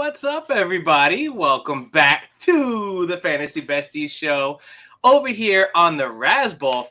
What's up, everybody? Welcome back to the Fantasy Besties show over here on the Razzball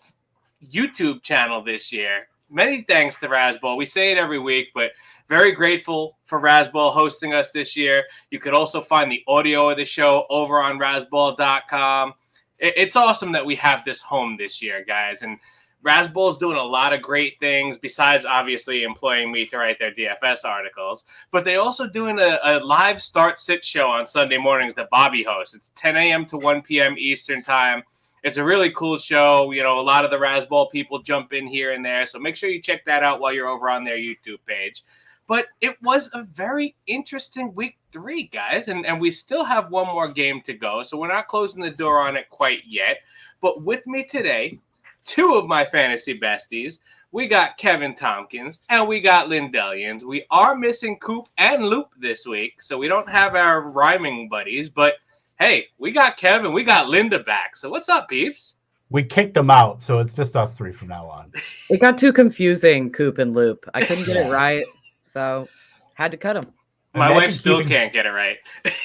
YouTube channel this year. Many thanks to Razzball. We say it every week, but very grateful for Razzball hosting us this year. You could also find the audio of the show over on razzball.com. It's awesome that we have this home this year, guys, and Razzball's doing a lot of great things besides obviously employing me to write their DFS articles, but they also doing a live start-sit show on Sunday mornings that Bobby hosts. It's 10 a.m. to 1 p.m. Eastern time. It's a really cool show. You know, a lot of the Razzball people jump in here and there, so make sure you check that out while you're over on their YouTube page. But it was a very interesting week 3, guys, and we still have one more game to go, so we're not closing the door on it quite yet. But with me today, 2 of my fantasy besties. We got Kevin Tompkins and we got Lindellians. We are missing Coop and Loop this week, so we don't have our rhyming buddies. But hey, we got Kevin, we got Linda back. So what's up, peeps? We kicked them out, so it's just us 3 from now on. It got too confusing, Coop and Loop. I couldn't get it right, so had to cut them. My wife still can't get it right.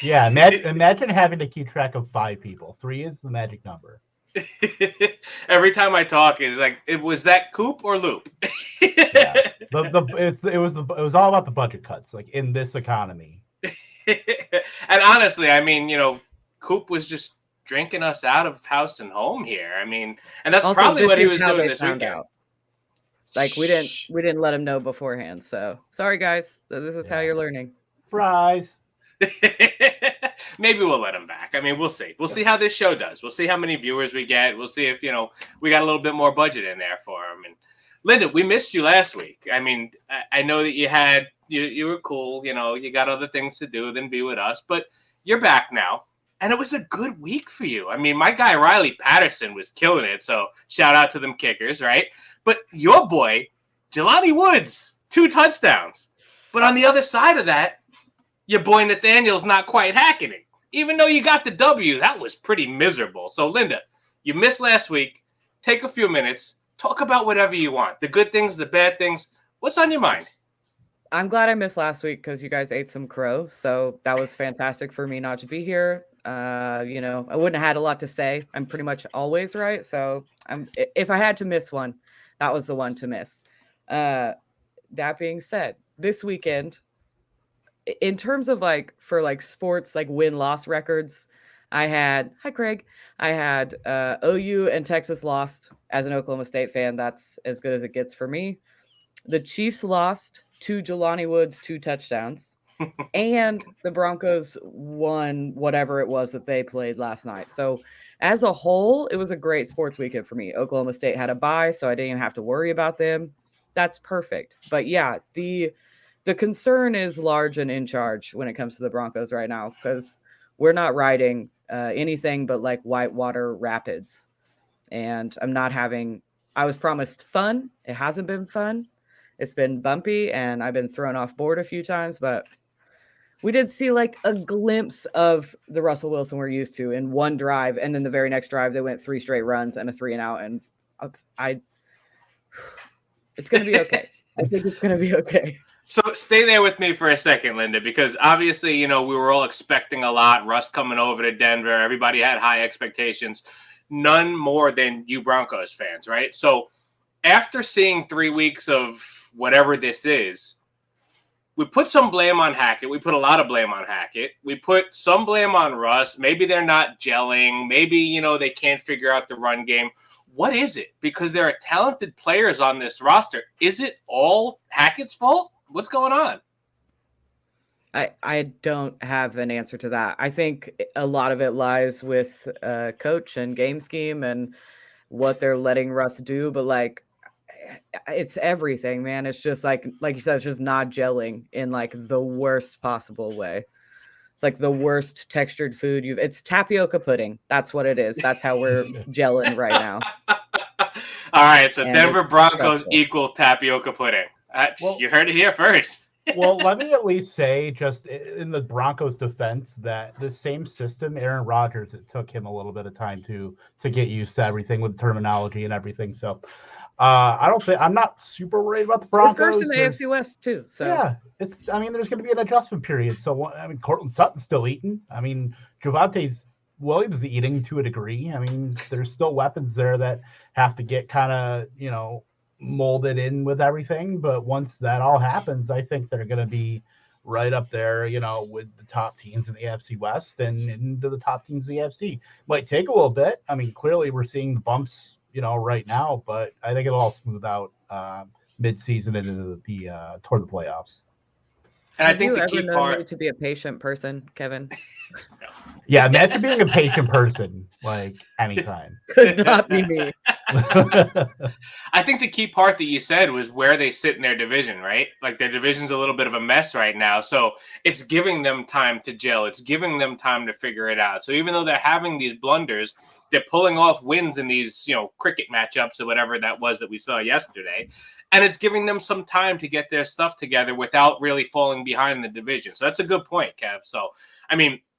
Yeah, imagine having to keep track of 5 people. 3 is the magic number. Every time I talk, it's like, was that Coop or Loop? Yeah. It was all about the budget cuts, like in this economy. And honestly, I mean, you know, Coop was just drinking us out of house and home here. I mean, and that's also, probably what he was doing this weekend. Out. Like we didn't let him know beforehand. So sorry, guys. This is how you're learning. Surprise. Maybe we'll let him back. I mean, we'll see. We'll see how this show does. We'll see how many viewers we get. We'll see if, you know, we got a little bit more budget in there for him. And Linda, we missed you last week. I mean, I know that you were cool. You know, you got other things to do than be with us, but you're back now. And it was a good week for you. I mean, my guy, Riley Patterson, was killing it. So shout out to them kickers, right? But your boy, Jelani Woods, 2 touchdowns. But on the other side of that, your boy Nathaniel's not quite hacking it. Even though you got the W, that was pretty miserable. So, Linda, you missed last week. Take a few minutes. Talk about whatever you want. The good things, the bad things. What's on your mind? I'm glad I missed last week because you guys ate some crow. So that was fantastic for me not to be here. You know, I wouldn't have had a lot to say. I'm pretty much always right. So if I had to miss one, that was the one to miss. That being said, this weekend, in terms of for sports, win-loss records, I had OU and Texas lost. As an Oklahoma State fan, that's as good as it gets for me. The Chiefs lost to Jelani Woods 2 touchdowns, and the Broncos won whatever it was that they played last night. So as a whole, it was a great sports weekend for me. Oklahoma State had a bye, so I didn't even have to worry about them. That's perfect. But yeah, the concern is large and in charge when it comes to the Broncos right now because we're not riding anything but whitewater rapids. And I was promised fun. It hasn't been fun. It's been bumpy and I've been thrown off board a few times, but we did see a glimpse of the Russell Wilson we're used to in one drive. And then the very next drive, they went 3 straight runs and a 3 and out. And it's going to be okay. I think it's going to be okay. So stay there with me for a second, Linda, because obviously, you know, we were all expecting a lot. Russ coming over to Denver. Everybody had high expectations. None more than you Broncos fans, right? So after seeing 3 weeks of whatever this is, we put some blame on Hackett. We put a lot of blame on Hackett. We put some blame on Russ. Maybe they're not gelling. Maybe, you know, they can't figure out the run game. What is it? Because there are talented players on this roster. Is it all Hackett's fault? What's going on? I don't have an answer to that. I think a lot of it lies with coach and game scheme and what they're letting Russ do. But it's everything, man. It's just like you said, it's just not gelling in the worst possible way. It's the worst textured food it's tapioca pudding. That's what it is. That's how we're gelling right now. All right. So and Denver Broncos equal tapioca pudding. You heard it here first. Well, let me at least say, just in the Broncos' defense, that the same system, Aaron Rodgers, it took him a little bit of time to get used to everything with terminology and everything. So I'm not super worried about the Broncos. We're first in the AFC West too. So yeah, there's going to be an adjustment period. So Cortland Sutton's still eating. Javonte Williams is eating to a degree. There's still weapons there that have to get kind of, molded in with everything. But once that all happens, I think they're going to be right up there, with the top teams in the AFC West and into the top teams in the AFC. Might take a little bit. Clearly we're seeing bumps, right now, but I think it'll all smooth out mid-season into the toward the playoffs. And I think the key part me to be a patient person, Kevin. Yeah, imagine being a patient person like anytime. Could not be me. I think the key part that you said was where they sit in their division, right? Like their division's a little bit of a mess right now. So it's giving them time to gel. It's giving them time to figure it out. So even though they're having these blunders, they're pulling off wins in these, cricket matchups or whatever that was that we saw yesterday. And it's giving them some time to get their stuff together without really falling behind the division. So that's a good point, Kev. So,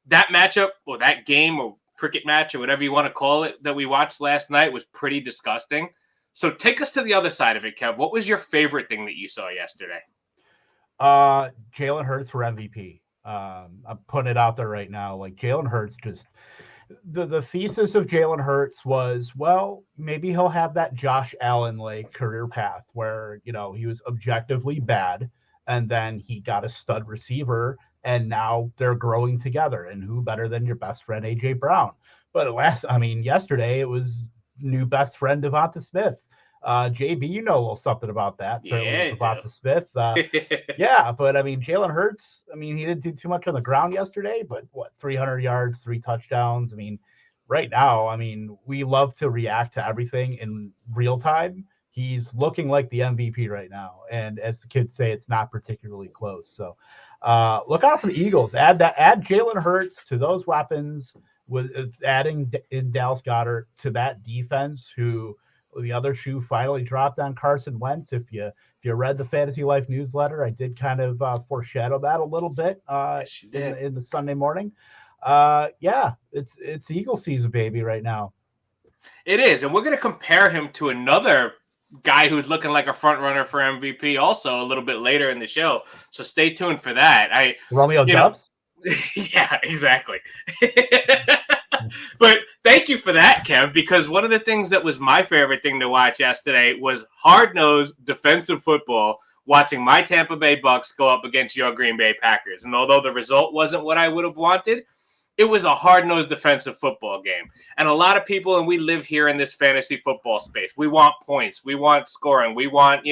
that matchup or that game or cricket match or whatever you want to call it that we watched last night was pretty disgusting. So take us to the other side of it, Kev. What was your favorite thing that you saw yesterday? Jalen Hurts for MVP. I'm putting it out there right now. Like Jalen Hurts just the thesis of Jalen Hurts was, well, maybe he'll have that Josh Allen like career path where, he was objectively bad and then he got a stud receiver and now they're growing together. And who better than your best friend, AJ Brown? But yesterday it was new best friend Devonta Smith. JB, you know a little something about that. Certainly Devonta Smith. Yeah, but Jalen Hurts, he didn't do too much on the ground yesterday, but 300 yards, 3 touchdowns. Right now, we love to react to everything in real time. He's looking like the MVP right now. And as the kids say, it's not particularly close. So look out for the Eagles. Add Jalen Hurts to those weapons with adding in Dallas Goedert to that defense who the other shoe finally dropped on Carson Wentz. If you read the Fantasy Life newsletter, I did kind of foreshadow that a little bit in the Sunday morning. It's Eagle season, baby, right now. It is, and we're going to compare him to another guy who's looking like a front runner for MVP also a little bit later in the show. So stay tuned for that. Romeo Doubs? Yeah, exactly. But thank you for that, Kev, because one of the things that was my favorite thing to watch yesterday was hard-nosed defensive football, watching my Tampa Bay Bucks go up against your Green Bay Packers. And although the result wasn't what I would have wanted, it was a hard-nosed defensive football game. And a lot of people, and we live here in this fantasy football space, we want points, we want scoring, we want,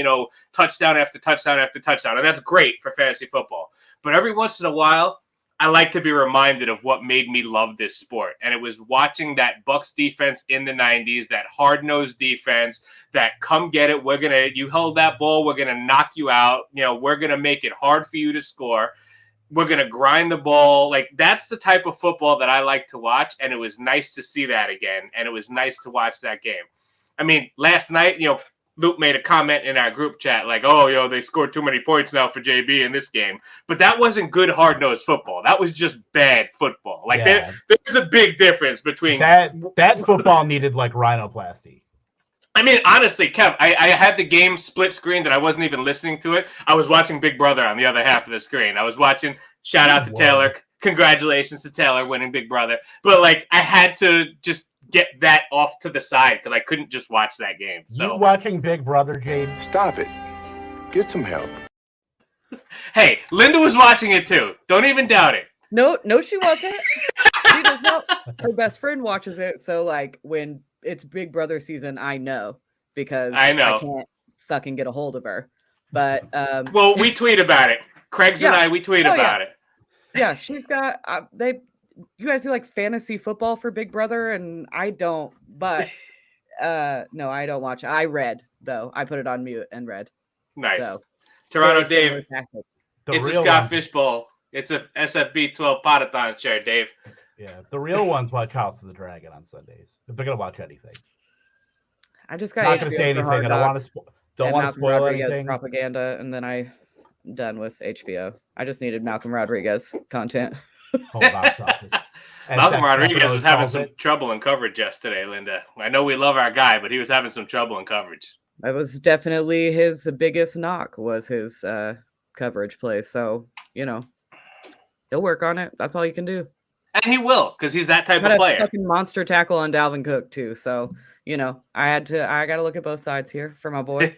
touchdown after touchdown after touchdown. And that's great for fantasy football. But every once in a while, I like to be reminded of what made me love this sport. And it was watching that Bucs defense in the 90s, that hard-nosed defense, that come get it. You held that ball, we're going to knock you out. We're going to make it hard for you to score. We're going to grind the ball. Like, that's the type of football that I like to watch. And it was nice to see that again. And it was nice to watch that game. Last night, Luke made a comment in our group chat like, they scored too many points now for JB in this game. But that wasn't good hard-nosed football. That was just bad football. Like, there's a big difference between that football needed like rhinoplasty. Honestly, Kev, I had the game split screen that I wasn't even listening to it. I was watching Big Brother on the other half of the screen. I was watching, shout out to Taylor. Congratulations to Taylor winning Big Brother. But, I had to just get that off to the side because I couldn't just watch that game. So you watching Big Brother, Jade? Stop it. Get some help. Hey, Linda was watching it too. Don't even doubt it. No, she wasn't. She does not. Her best friend watches it, so when it's Big Brother season, I know because I can't fucking get a hold of her. But well, we tweet about it. Craig's and I, we tweet about it. Yeah, she's got you guys do like fantasy football for Big Brother, and I don't. But no, I don't watch it. I read though. I put it on mute and read. Nice. So, Toronto Dave. It's a Scott Fishbowl. It's a SFB 12 Potathon chair, Dave. Yeah, the real ones watch House of the Dragon on Sundays. If they're gonna watch anything, I just got. I'm not gonna say anything. I don't want to spoil anything. Propaganda, and then I'm done with HBO. I just needed Malcolm Rodriguez content. Malcolm Rodriguez was having some trouble in coverage yesterday, Linda. I know we love our guy, but he was having some trouble in coverage. That was definitely his biggest knock was his coverage play. So, he'll work on it. That's all you can do. And he will, because he's that type Got of a player. fucking monster tackle on Dalvin Cook too. So, I got to look at both sides here for my boy.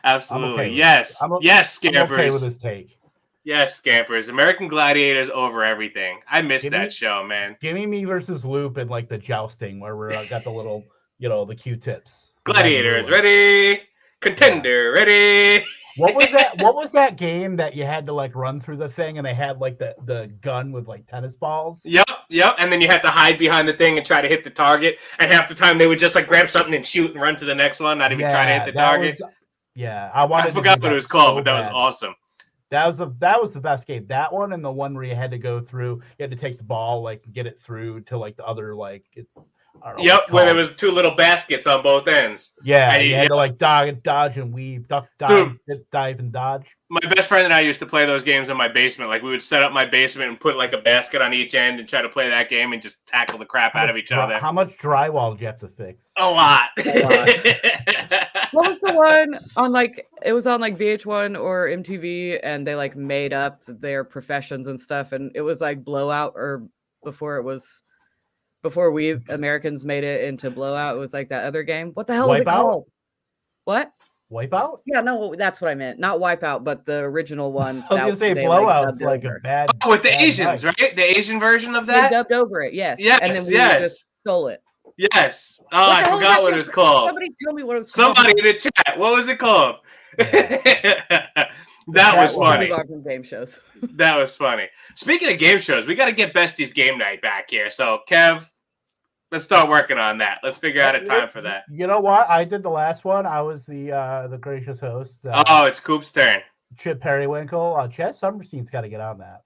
Absolutely. with Yes. Yes, I'm Scampers. okay with his take. Yes, Scampers. American Gladiators over everything. I miss that show, man. Gimme me versus Loop and like the jousting where we got the little, the Q-tips. Gladiators ready. Contender ready. What was that? What was that game that you had to like run through the thing and they had like the gun with like tennis balls? Yep. And then you had to hide behind the thing and try to hit the target. And half the time they would just like grab something and shoot and run to the next one, not even try to hit the target. I forgot what it was called, but that was awesome. That was the best game. That one and the one where you had to go through, you had to take the ball, like get it through to like the other like. Where there was two little baskets on both ends. Yeah, and you had to like dodge and weave, dive and dodge. My best friend and I used to play those games in my basement. Like we would set up my basement and put like a basket on each end and try to play that game and just tackle the crap out of each other. How much drywall did you have to fix? A lot. What was the one on it was on VH1 or MTV and they like made up their professions and stuff and it was like Blowout or before we Americans made it into Blowout, it was like that other game. What the hell was it called? What? Wipeout? Yeah, no, that's what I meant. Not Wipeout, but the original one. I was going to say Blowout's like a bad... Oh, with the Asians, right? The Asian version of that? They dubbed over it, yes. Yes, and then we just stole it. Yes. Oh, I forgot what it was called. Somebody tell me what it was called. Somebody in the chat. What was it called? That was funny. From game shows. That was funny. Speaking of game shows, we got to get Besties Game Night back here. So, Kev, let's start working on that. Let's figure out a time for that. You know what? I did the last one. I was the gracious host. It's Coop's turn. Chip Periwinkle. Chad Summerstein's got to get on that.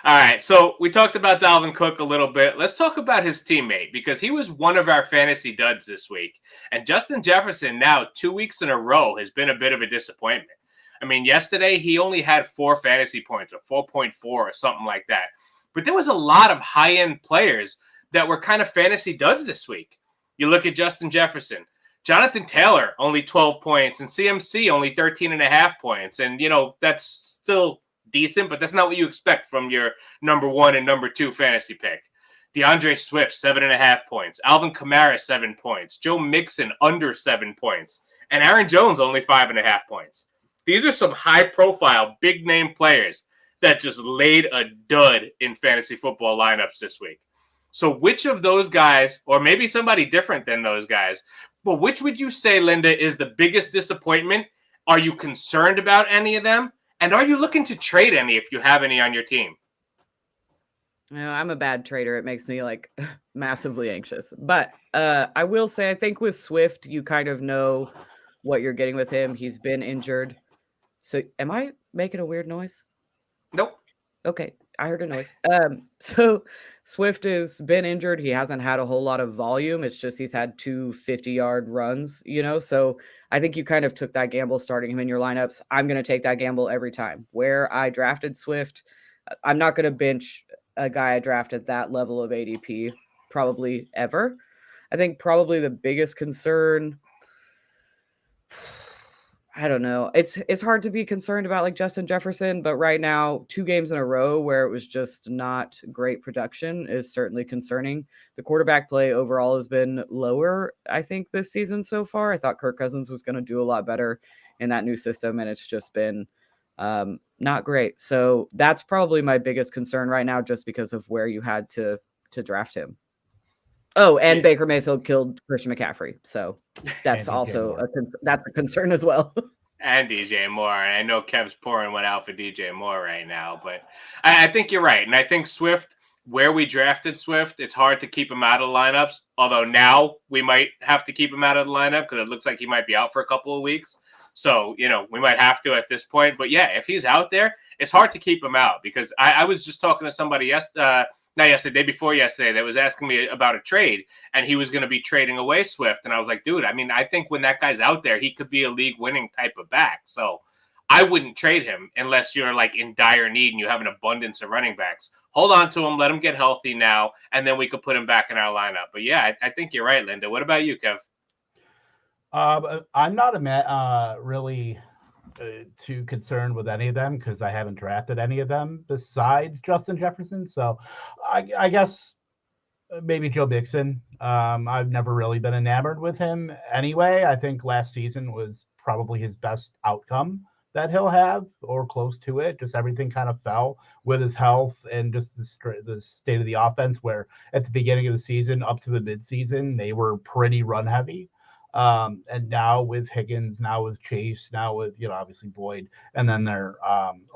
All right. So we talked about Dalvin Cook a little bit. Let's talk about his teammate because he was one of our fantasy duds this week. And Justin Jefferson now 2 weeks in a row has been a bit of a disappointment. I mean, yesterday he only had 4 fantasy points or 4.4 or something like that. But there was a lot of high-end players that were kind of fantasy duds this week. You look at Justin Jefferson. Jonathan Taylor, only 12 points, and CMC, only 13.5 points. And, that's still decent, but that's not what you expect from your number 1 and number 2 fantasy pick. Deandre Swift, 7.5 points. Alvin Kamara, 7 points. Joe Mixon, under 7 points. And Aaron Jones, only 5.5 points. These are some high-profile, big-name players that just laid a dud in fantasy football lineups this week. So which of those guys, or maybe somebody different than those guys, but which would you say, Linda, is the biggest disappointment? Are you concerned about any of them? And are you looking to trade any if you have any on your team? I'm a bad trader. It makes me massively anxious. But I will say, I think with Swift, you kind of know what you're getting with him. He's been injured. So am I making a weird noise? Nope. Okay, I heard a noise. So Swift has been injured. He hasn't had a whole lot of volume. It's just he's had 2 50-yard runs, So I think you kind of took that gamble starting him in your lineups. I'm going to take that gamble every time. Where I drafted Swift, I'm not going to bench a guy I drafted that level of ADP probably ever. I think probably the biggest concern... I don't know. It's hard to be concerned about Justin Jefferson, but right now, 2 games in a row where it was just not great production is certainly concerning. The quarterback play overall has been lower, I think, this season so far. I thought Kirk Cousins was going to do a lot better in that new system, and it's just been not great. So that's probably my biggest concern right now, just because of where you had to draft him. Oh, and Baker Mayfield killed Christian McCaffrey. So that's also that's a concern as well. And DJ Moore. And I know Kev's pouring one out for DJ Moore right now. But I think you're right. And I think Swift, where we drafted Swift, it's hard to keep him out of the lineups. Although now we might have to keep him out of the lineup because it looks like he might be out for a couple of weeks. So, we might have to at this point. But, yeah, if he's out there, it's hard to keep him out because I was just talking to somebody day before yesterday, that was asking me about a trade, and he was going to be trading away Swift. And I was like, dude, I think when that guy's out there, he could be a league-winning type of back. So I wouldn't trade him unless you're in dire need and you have an abundance of running backs. Hold on to him, let him get healthy now, and then we could put him back in our lineup. But yeah, I think you're right, Linda. What about you, Kev? I'm not really too concerned with any of them because I haven't drafted any of them besides Justin Jefferson. So I guess maybe Joe Mixon. I've never really been enamored with him anyway. I think last season was probably his best outcome that he'll have or close to it. Just everything kind of fell with his health and just the state of the offense, where at the beginning of the season up to the midseason, they were pretty run heavy. And now with Higgins, now with Chase, now with, obviously Boyd, and then their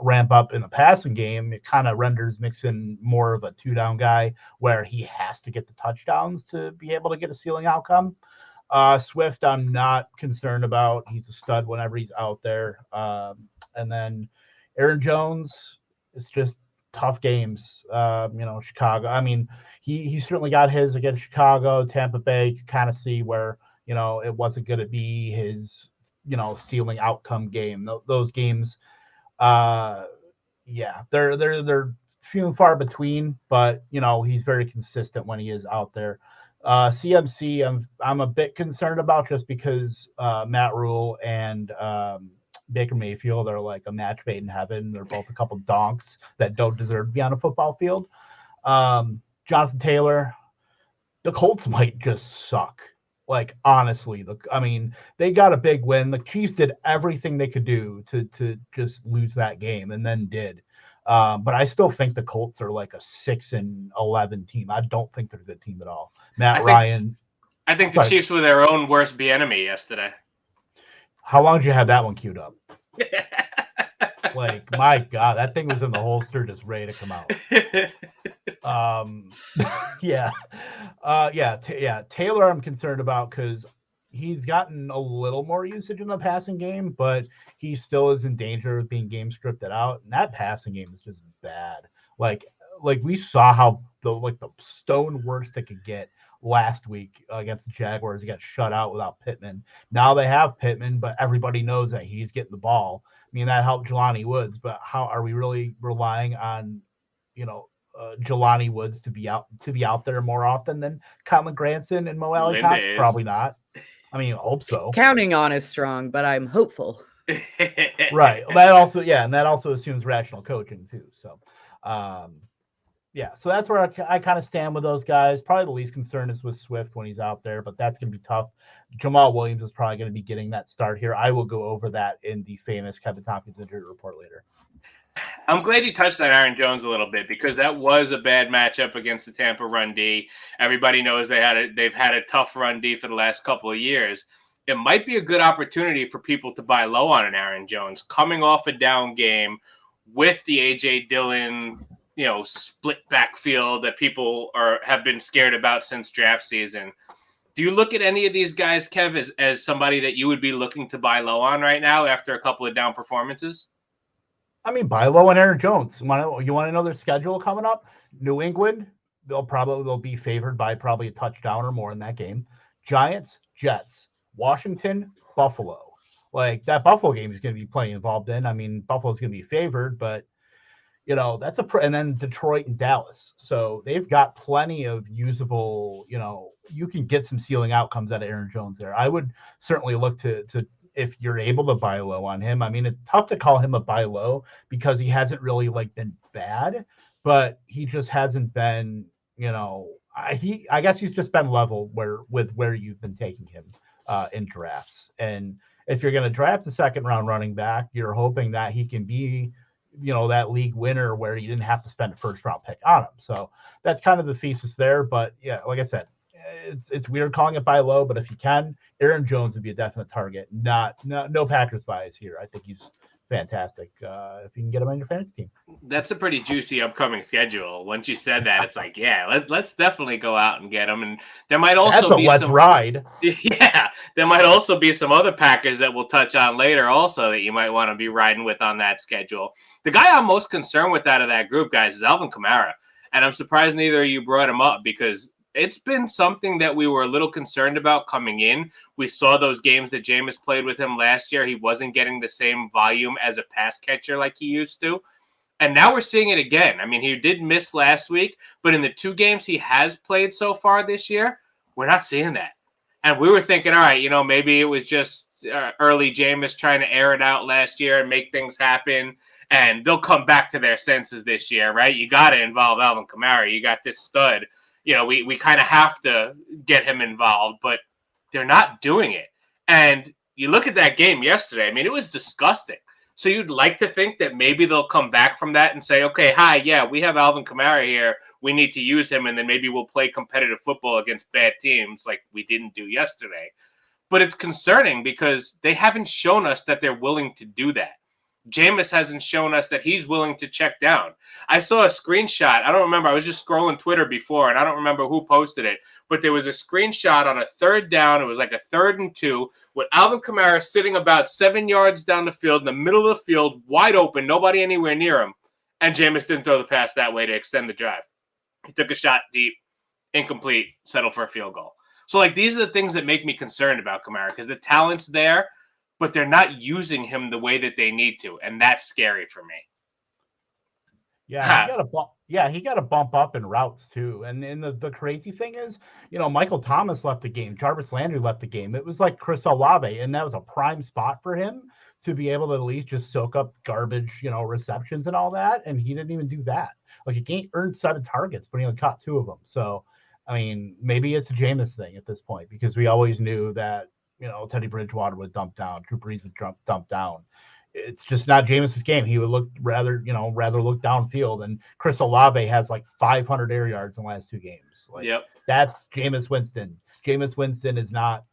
ramp up in the passing game, it kind of renders Mixon more of a 2-down guy where he has to get the touchdowns to be able to get a ceiling outcome. Swift, I'm not concerned about. He's a stud whenever he's out there. And then Aaron Jones, it's just tough games. Chicago. I mean, he certainly got his against Chicago, Tampa Bay. You kind of see where, it wasn't going to be his, ceiling outcome game. Those games, they're few and far between, but, he's very consistent when he is out there. CMC, I'm a bit concerned about just because Matt Rule and Baker Mayfield are like a match made in heaven. They're both a couple donks that don't deserve to be on a football field. Jonathan Taylor, the Colts might just suck. Like, honestly, they got a big win. The Chiefs did everything they could do to just lose that game and then did. But I still think the Colts are like a 6-11 team. I don't think they're a good team at all. Ryan. I think the Chiefs were their own worst enemy yesterday. How long did you have that one queued up? Like, my God, that thing was in the holster just ready to come out. Taylor I'm concerned about because he's gotten a little more usage in the passing game, but he still is in danger of being game scripted out. And that passing game is just bad. Like we saw how the stone worst it could get last week against the Jaguars. He got shut out without Pittman. Now they have Pittman, but everybody knows that he's getting the ball. I mean, that helped Jelani Woods, but how are we really relying on, Jelani Woods to be out there more often than Colin Granson and Mo Alley Cox? Probably not. I mean, I hope so. Counting on is strong, but I'm hopeful. Right. That also assumes rational coaching too. So, so that's where I kind of stand with those guys. Probably the least concern is with Swift when he's out there, but that's going to be tough. Jamal Williams is probably going to be getting that start here. I will go over that in the famous Kevin Tompkins injury report later. I'm glad you touched on Aaron Jones a little bit because that was a bad matchup against the Tampa run D. Everybody knows they've had a tough run D for the last couple of years. It might be a good opportunity for people to buy low on an Aaron Jones coming off a down game with the A.J. Dillon, split backfield that people have been scared about since draft season. Do you look at any of these guys, Kev, as somebody that you would be looking to buy low on right now after a couple of down performances? I mean, buy low on Aaron Jones. You want to know their schedule coming up? New England, they'll be favored by probably a touchdown or more in that game. Giants, Jets, Washington, Buffalo. Like, that Buffalo game is going to be plenty involved in. I mean, Buffalo's going to be favored, but that's and then Detroit and Dallas. So they've got plenty of usable, you can get some ceiling outcomes out of Aaron Jones there. I would certainly look to if you're able to buy low on him. I mean, it's tough to call him a buy low because he hasn't really been bad, but he just hasn't been, I guess he's just been level with where you've been taking him in drafts. And if you're going to draft the second round running back, you're hoping that he can be, that league winner where you didn't have to spend a first round pick on him. So that's kind of the thesis there. But yeah, like I said, it's weird calling it buy low, but if you can, Aaron Jones would be a definite target. No Packers bias here. I think he's fantastic if you can get him on your fantasy team. That's a pretty juicy upcoming schedule. Once you said that, it's like, yeah, let's definitely go out and get him. And there might also be let's ride. Yeah, there might also be some other Packers that we'll touch on later also that you might want to be riding with on that schedule. The guy I'm most concerned with out of that group, guys, is Alvin Kamara. And I'm surprised neither of you brought him up because it's been something that we were a little concerned about coming in. We saw those games that Jameis played with him last year. He wasn't getting the same volume as a pass catcher like he used to. And now we're seeing it again. I mean, he did miss last week, but in the 2 games he has played so far this year, we're not seeing that. And we were thinking, all right, maybe it was just early Jameis trying to air it out last year and make things happen. And they'll come back to their senses this year, right? You got to involve Alvin Kamara. You got this stud. We kind of have to get him involved, but they're not doing it. And you look at that game yesterday, I mean, it was disgusting. So you'd like to think that maybe they'll come back from that and say, okay, we have Alvin Kamara here. We need to use him, and then maybe we'll play competitive football against bad teams like we didn't do yesterday. But it's concerning because they haven't shown us that they're willing to do that. Jameis hasn't shown us that he's willing to check down. I saw a screenshot. I don't remember. I was just scrolling Twitter before, and I don't remember who posted it. But there was a screenshot on a third down. It was like a 3rd and 2 with Alvin Kamara sitting about 7 yards down the field, in the middle of the field, wide open, nobody anywhere near him. And Jameis didn't throw the pass that way to extend the drive. He took a shot deep, incomplete, settled for a field goal. So, these are the things that make me concerned about Kamara because the talent's there, but they're not using him the way that they need to, and that's scary for me. Yeah, he got to bump up in routes too. And the crazy thing is, Michael Thomas left the game, Jarvis Landry left the game. It was like Chris Olave, and that was a prime spot for him to be able to at least just soak up garbage, receptions and all that. And he didn't even do that. He earned 7 targets, but he only caught 2 of them. So, I mean, maybe it's a Jameis thing at this point because we always knew that, Teddy Bridgewater would dump down, Drew Brees would dump down. It's just not Jameis's game. He would look rather look downfield. And Chris Olave has 500 air yards in the last 2 games. That's Jameis Winston. Jameis Winston is not,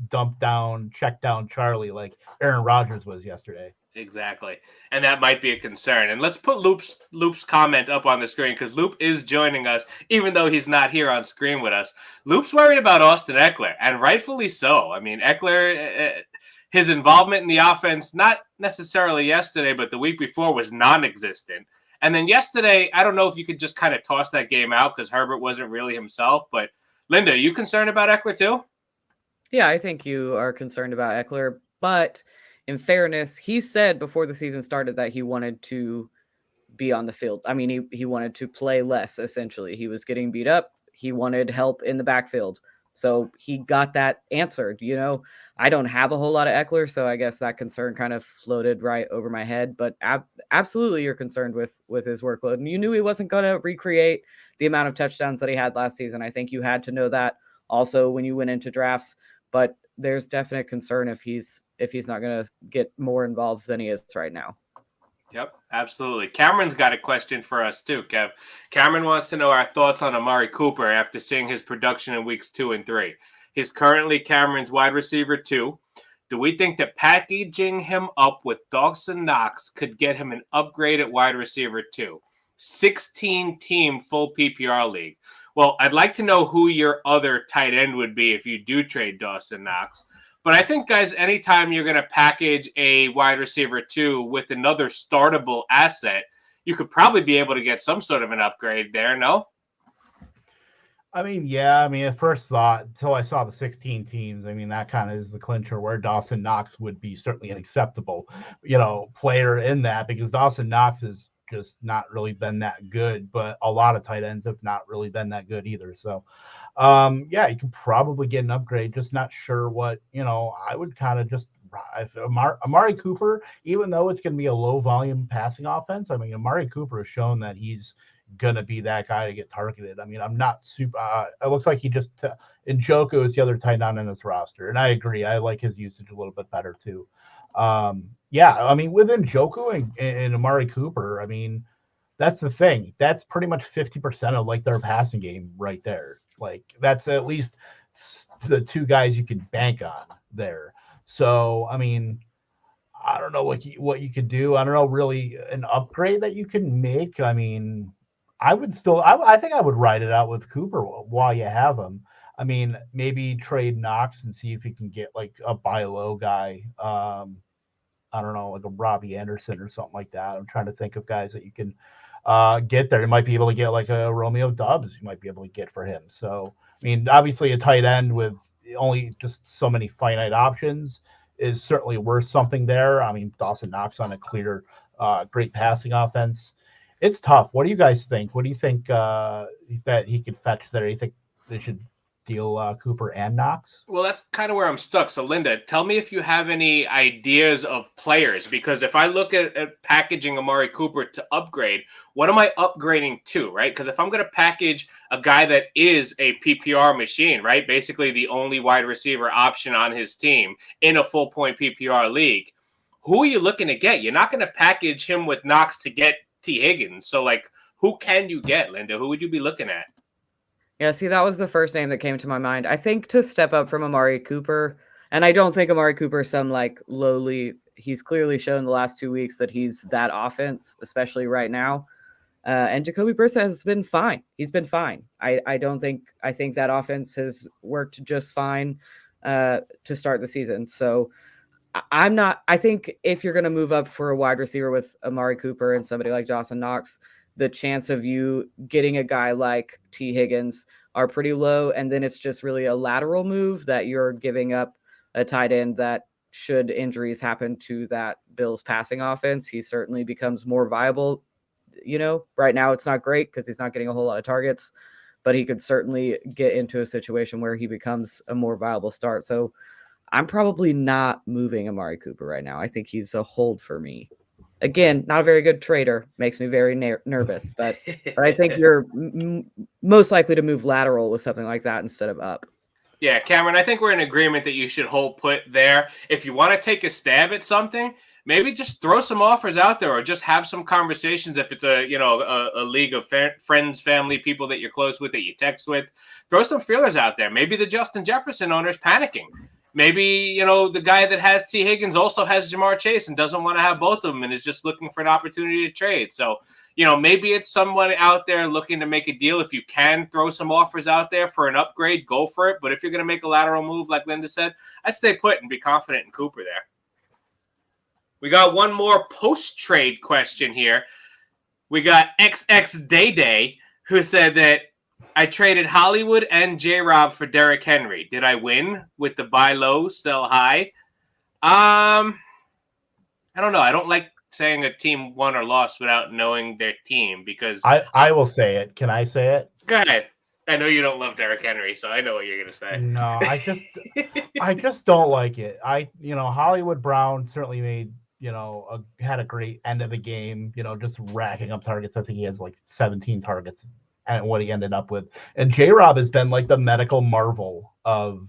dump down, check down Charlie like Aaron Rodgers was yesterday. Exactly. And that might be a concern. And let's put Loop's comment up on the screen because Loop is joining us, even though he's not here on screen with us. Loop's worried about Austin Eckler, and rightfully so. I mean, Eckler, his involvement in the offense, not necessarily yesterday, but the week before was non-existent. And then yesterday, I don't know if you could just kind of toss that game out because Herbert wasn't really himself. But Linda, are you concerned about Eckler too? Yeah, I think you are concerned about Eckler, but in fairness, he said before the season started that he wanted to be on the field. I mean, he wanted to play less, essentially. He was getting beat up. He wanted help in the backfield. So he got that answered. I don't have a whole lot of Eckler, so I guess that concern kind of floated right over my head. But absolutely you're concerned with his workload. And you knew he wasn't going to recreate the amount of touchdowns that he had last season. I think you had to know that also when you went into drafts. But there's definite concern if he's not going to get more involved than he is right now. Yep, absolutely. Cameron's got a question for us too, Kev. Cameron wants to know our thoughts on Amari Cooper after seeing his production in weeks 2 and 3. He's currently Cameron's wide receiver 2. Do we think that packaging him up with Dawson Knox could get him an upgrade at wide receiver 2? 16-team full PPR league. Well, I'd like to know who your other tight end would be if you do trade Dawson Knox. But I think, guys, anytime you're going to package a wide receiver 2 with another startable asset, you could probably be able to get some sort of an upgrade there, no? I mean, yeah. I mean, at first thought, until I saw the 16 teams, I mean, that kind of is the clincher where Dawson Knox would be certainly an acceptable, player in that because Dawson Knox has just not really been that good, but a lot of tight ends have not really been that good either. So, yeah, you can probably get an upgrade. Just not sure what, I would kind of just Amari Cooper, even though it's going to be a low volume passing offense. I mean, Amari Cooper has shown that he's going to be that guy to get targeted. I mean, I'm not super, it looks like he just, Njoku is the other tight end in his roster. And I agree. I like his usage a little bit better too. Yeah, I mean, with Njoku and Amari Cooper, I mean, that's the thing. That's pretty much 50% of their passing game right there. That's at least the 2 guys you can bank on there. So, I mean, I don't know what you could do. I don't know really an upgrade that you can make. I mean, I think I would ride it out with Cooper while you have him. I mean, maybe trade Knox and see if you can get a buy low guy. I don't know, like a Robbie Anderson or something like that. I'm trying to think of guys that you can get there. You might be able to get a Romeo Doubs. You might be able to get for him. So, I mean, obviously a tight end with only just so many finite options is certainly worth something there. I mean, Dawson Knox on a clear, great passing offense. It's tough. What do you guys think? What do you think that he could fetch there? Do you think they should deal Cooper and Knox. Well, that's kind of where I'm stuck. So, Linda, tell me if you have any ideas of players, because if I look at packaging Amari Cooper to upgrade, what am I upgrading to, right? Because if I'm going to package a guy that is a PPR machine, right, basically the only wide receiver option on his team in a full-point PPR league, who are you looking to get? You're not going to package him with Knox to get T. Higgins. So, like, who can you get, Linda? Who would you be looking at? Yeah, see, that was the first name that came to my mind. I think to step up from Amari Cooper, and I don't think Amari Cooper is some like lowly. He's clearly shown the last 2 weeks that he's that offense, especially right now. And Jacoby Brissett has been fine. He's been fine. I think that offense has worked just fine to start the season. So I think if you're going to move up for a wide receiver with Amari Cooper and somebody like Dawson Knox, the chance of you getting a guy like T. Higgins are pretty low. And then it's just really a lateral move that you're giving up a tight end that, should injuries happen to that Bills passing offense, he certainly becomes more viable. You know, right now it's not great because he's not getting a whole lot of targets, but he could certainly get into a situation where he becomes a more viable start. So I'm probably not moving Amari Cooper right now. I think he's a hold for me. Again, not a very good trader. Makes me very nervous. But I think you're most likely to move lateral with something like that instead of up. Yeah, Cameron, I think we're in agreement that you should hold put there. If you want to take a stab at something, maybe just throw some offers out there or just have some conversations. If it's a league of friends, family, people that you're close with, that you text with, throw some feelers out there. Maybe the Justin Jefferson owner's panicking. Maybe, the guy that has T. Higgins also has Jamar Chase and doesn't want to have both of them and is just looking for an opportunity to trade. So, maybe it's someone out there looking to make a deal. If you can throw some offers out there for an upgrade, go for it. But if you're going to make a lateral move, like Linda said, I'd stay put and be confident in Cooper there. We got one more post-trade question here. We got XX Day, who said that I traded Hollywood and J-Rob for Derrick Henry. Did I win with the buy low, sell high? I don't know. I don't like saying a team won or lost without knowing their team because I will say it. Can I say it? Go ahead. I know you don't love Derrick Henry, so I know what you're gonna say. No, I just don't like it. Hollywood Brown certainly made had a great end of the game. Just racking up targets. I think he has like 17 targets. And what he ended up with. And J-Rob has been like the medical marvel of,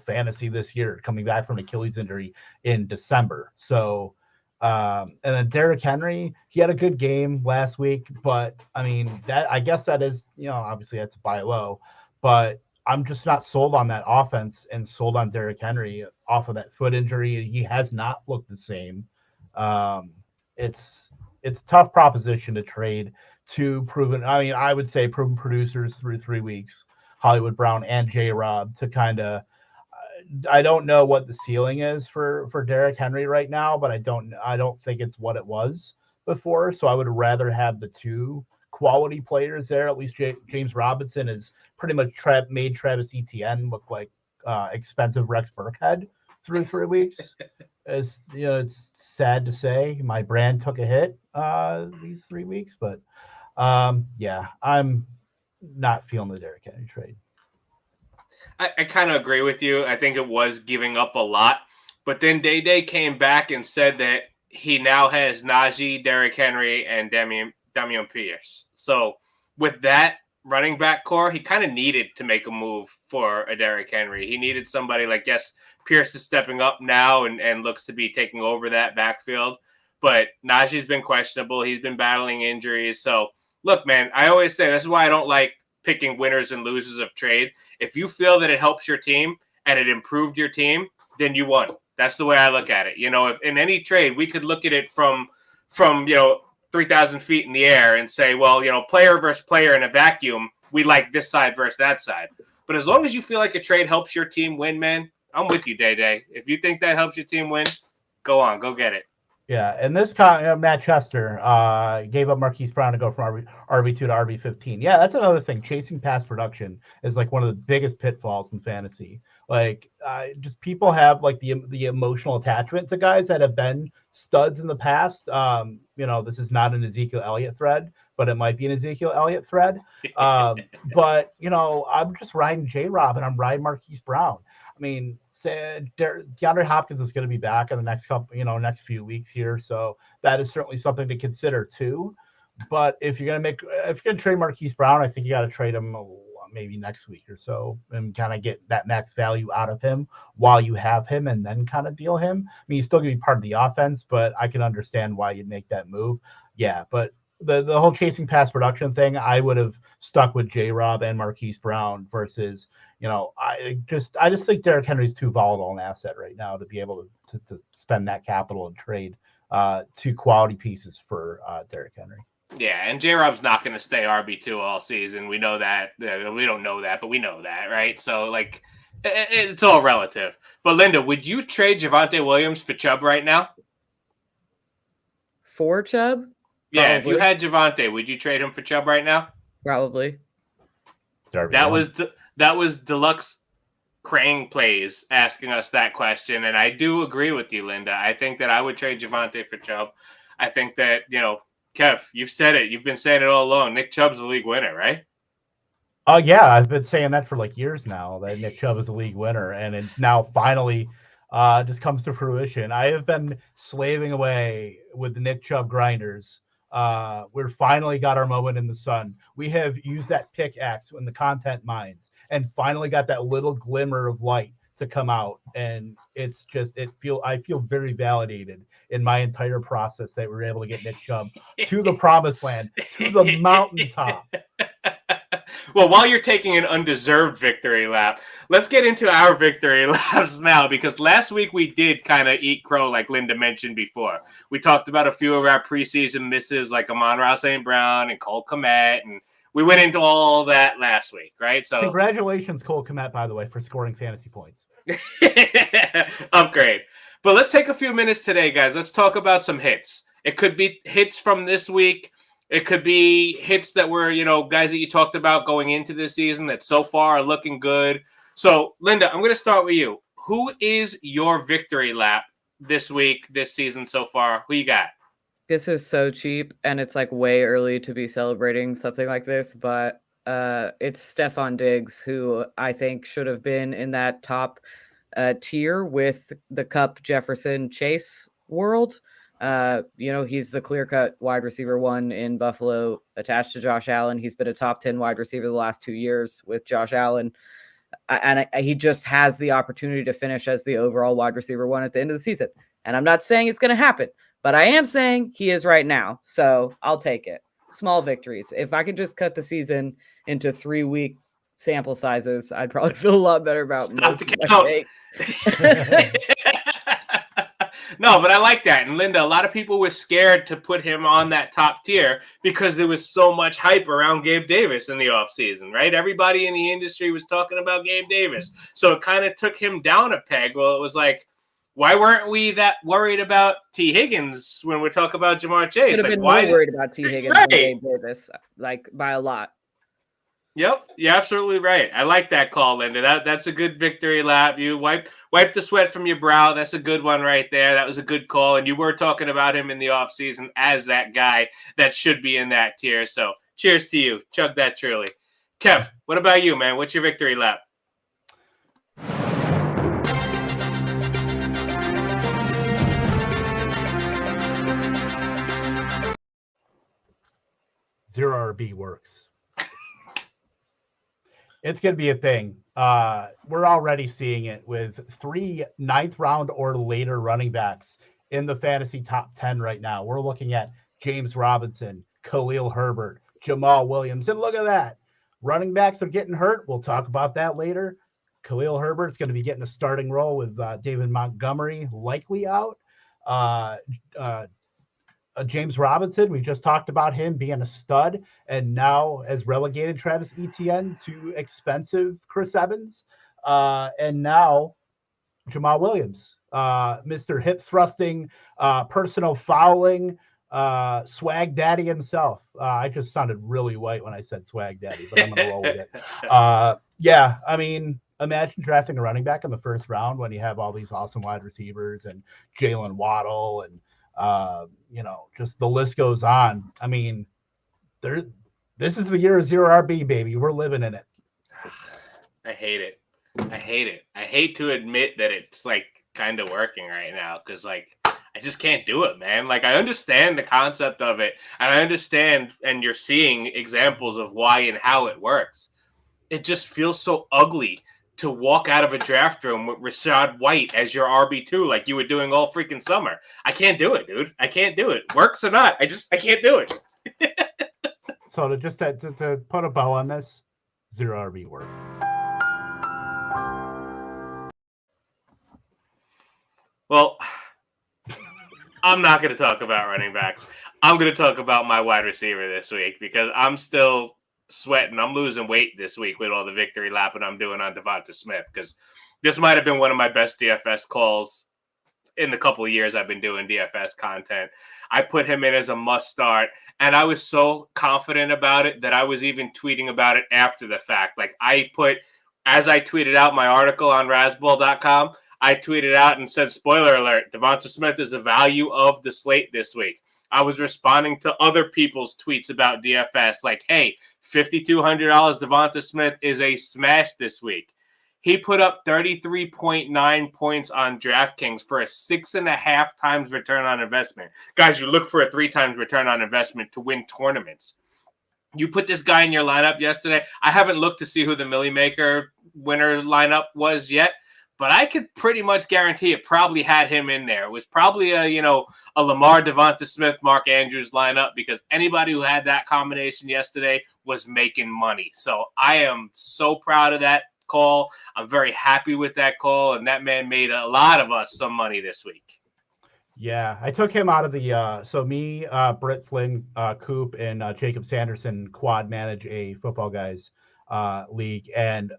fantasy this year, coming back from Achilles injury in December. So, and then Derrick Henry, he had a good game last week, but I guess that is, obviously that's buy low, but I'm just not sold on that offense and sold on Derrick Henry off of that foot injury. He has not looked the same. It's a tough proposition to trade two proven, I would say proven producers through 3 weeks, Hollywood Brown and J-Rob, to kind of, I don't know what the ceiling is for Derrick Henry right now, but I don't think it's what it was before. So I would rather have the two quality players there. At least James Robinson has pretty much made Travis Etienne look like expensive Rex Burkhead through 3 weeks. It's sad to say my brand took a hit these 3 weeks, but I'm not feeling the Derrick Henry trade. I kind of agree with you. I think it was giving up a lot, but then Day came back and said that he now has Najee, Derrick Henry, and Damian Pierce. So with that running back core, he kind of needed to make a move for a Derrick Henry. He needed somebody like, yes, Pierce is stepping up now and looks to be taking over that backfield, but Najee's been questionable. He's been battling injuries. So look, man, I always say this is why I don't like picking winners and losers of trade. If you feel that it helps your team and it improved your team, then you won. That's the way I look at it. If in any trade, we could look at it from 3,000 feet in the air and say, well, player versus player in a vacuum, we like this side versus that side. But as long as you feel like a trade helps your team win, man, I'm with you, Day. If you think that helps your team win, go on, go get it. Yeah, and this Matt Chester gave up Marquise Brown to go from RB2 to RB15. Yeah, that's another thing. Chasing pass production is like one of the biggest pitfalls in fantasy. Like, just people have like the emotional attachment to guys that have been studs in the past. This is not an Ezekiel Elliott thread, but it might be an Ezekiel Elliott thread. But, I'm just riding J-Rob and I'm riding Marquise Brown. I mean, DeAndre Hopkins is going to be back in the next few weeks here. So that is certainly something to consider too. But if you're going to trade Marquise Brown, I think you got to trade him maybe next week or so and kind of get that max value out of him while you have him and then kind of deal him. I mean, he's still going to be part of the offense, but I can understand why you'd make that move. Yeah, but the whole chasing pass production thing, I would have stuck with J-Rob and Marquise Brown versus, I just think Derrick Henry's too volatile an asset right now to be able to spend that capital and trade two quality pieces for Derrick Henry. Yeah, and J-Rob's not going to stay RB2 all season. We know that. We don't know that, but we know that, right? So, it's all relative. But, Linda, would you trade Javonte Williams for Chubb right now? For Chubb? Yeah, if you had Javonte, would you trade him for Chubb right now? Probably. That was Deluxe Crane Plays asking us that question, and I do agree with you, Linda. I think that I would trade Javonte for Chubb. I think that, Kev, you've said it. You've been saying it all along. Nick Chubb's the league winner, right? Oh, yeah. I've been saying that for years now, that Nick Chubb is a league winner. And it's now finally just comes to fruition. I have been slaving away with the Nick Chubb grinders. We're finally got our moment in the sun. We have used that pickaxe in the content mines and finally got that little glimmer of light to come out. And it's just, I feel very validated in my entire process that we were able to get Nick Chubb to the promised land, to the mountaintop. Well, while you're taking an undeserved victory lap, let's get into our victory laps now, because last week we did kind of eat crow, like Linda mentioned before. We talked about a few of our preseason misses, like Amon-Ra St. Brown and Cole Kmet, and we went into all that last week, right? So congratulations, Cole Kmet, by the way, for scoring fantasy points. Upgrade. But let's take a few minutes today, guys. Let's talk about some hits. It could be hits from this week. It could be hits that were, guys that you talked about going into this season that so far are looking good. So, Linda, I'm going to start with you. Who is your victory lap this week, this season so far? Who you got? This is so cheap, and it's way early to be celebrating something like this, but it's Stefan Diggs, who I think should have been in that top tier with the Cup, Jefferson, Chase world. He's the clear-cut wide receiver one in Buffalo, attached to Josh Allen. He's been a top 10 wide receiver the last 2 years with Josh Allen. He just has the opportunity to finish as the overall wide receiver one at the end of the season. And I'm not saying it's going to happen, but I am saying he is right now. So I'll take it. Small victories. If I could just cut the season into 3-week sample sizes, I'd probably feel a lot better about Stop the count. No, but I like that. And Linda, a lot of people were scared to put him on that top tier because there was so much hype around Gabe Davis in the offseason, right? Everybody in the industry was talking about Gabe Davis. So it kind of took him down a peg. Well, it was like, why weren't we that worried about T. Higgins when we talk about Jamar Chase? Should have been more worried about T. Higgins than Gabe Davis, by a lot. Yep, you're absolutely right. I like that call, Linda. That's a good victory lap. You wipe the sweat from your brow. That's a good one right there. That was a good call. And you were talking about him in the offseason as that guy that should be in that tier. So cheers to you. Chug that truly. Kev, what about you, man? What's your victory lap? Zero RB works. It's going to be a thing. We're already seeing it with 3 9th-round or later running backs in the fantasy top 10 right now. We're looking at James Robinson, Khalil Herbert, Jamal Williams. And look at that. Running backs are getting hurt. We'll talk about that later. Khalil Herbert's going to be getting a starting role with David Montgomery likely out. James Robinson, we just talked about him being a stud and now has relegated Travis Etienne to expensive Chris Evans. And now Jamal Williams, Mr. hip thrusting, personal fouling, swag daddy himself. I just sounded really white when I said swag daddy, but I'm going to roll with it. Yeah, I mean, imagine drafting a running back in the first round when you have all these awesome wide receivers and Jalen Waddle and just the list goes on. I mean, This is the year of zero RB, baby. We're living in it. I hate it. I hate to admit that it's like kind of working right now because like I just can't do it, man. Like I understand the concept of it, and I understand, and you're seeing examples of why and how it works. It just feels so ugly to walk out of a draft room with Rashad White as your RB2 like you were doing all freaking summer. I can't do it, dude. I can't do it. Works or not, I can't do it. So to put a bow on this, zero RB work. Well, I'm not going to talk about running backs. I'm going to talk about my wide receiver this week because I'm still sweating. I'm losing weight this week with all the victory lapping I'm doing on Devonta Smith because this might have been one of my best DFS calls in the couple of years I've been doing DFS content. I put him in as a must start, and I was so confident about it that I was even tweeting about it after the fact. Like as I tweeted out my article on Razzball.com, I tweeted out and said, spoiler alert, Devonta Smith is the value of the slate this week. I was responding to other people's tweets about DFS like, hey, $5,200 Devonta Smith is a smash this week. He put up 33.9 points on DraftKings for a 6.5 times return on investment. Guys, you look for a 3 times return on investment to win tournaments. You put this guy in your lineup yesterday. I haven't looked to see who the Millie Maker winner lineup was yet, but I could pretty much guarantee it probably had him in there. It was probably a Lamar, Devonta Smith, Mark Andrews lineup because anybody who had that combination yesterday was making money. So I am so proud of that call. I'm very happy with that call, and that man made a lot of us some money this week. Yeah, I took him out of the so me, Britt Flynn, Coop, and Jacob Sanderson quad manage a Football Guys league, and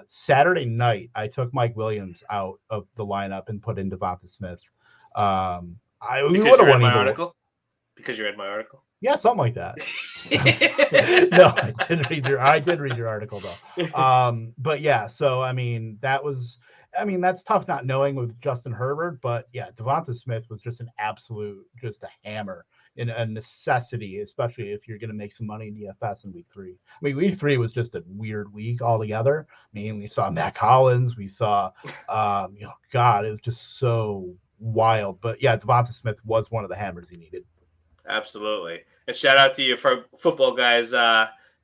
Saturday night I took Mike Williams out of the lineup and put in Devonta Smith. Because you read my article? Because you read my article? Yeah, something like that. No, I did read your article though. But yeah, so that's tough not knowing with Justin Herbert, but yeah, Devonta Smith was just just a hammer in a necessity, especially if you're going to make some money in DFS in week 3. I mean, week 3 was just a weird week altogether. I mean, we saw Matt Collins, we saw, God, it was just so wild. But yeah, Devonta Smith was one of the hammers he needed. Absolutely. And shout out to you for Football Guys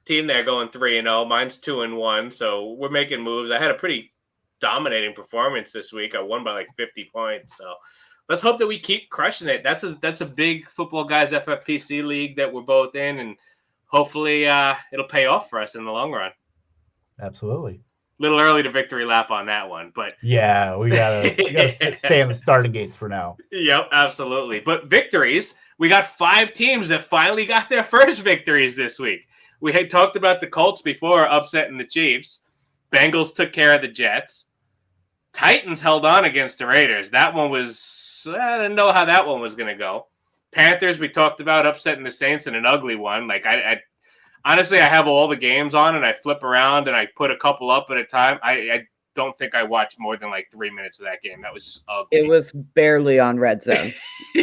team there going 3-0. Mine's 2-1, so we're making moves. I had a pretty dominating performance this week. I won by like 50 points. So let's hope that we keep crushing it. That's a big Football Guys FFPC league that we're both in, and hopefully it'll pay off for us in the long run. Absolutely. A little early to victory lap on that one, but yeah, we gotta stay in the starting gates for now. Yep, absolutely. But victories, we got 5 teams that finally got their first victories this week. We had talked about the Colts before upsetting the Chiefs. Bengals took care of the Jets. Titans held on against the Raiders. That one was, I didn't know how that one was going to go. Panthers, we talked about upsetting the Saints in an ugly one. Like I honestly, I have all the games on and I flip around and I put a couple up at a time. I don't think I watched more than like 3 minutes of that game. That was just ugly. It was barely on Red Zone.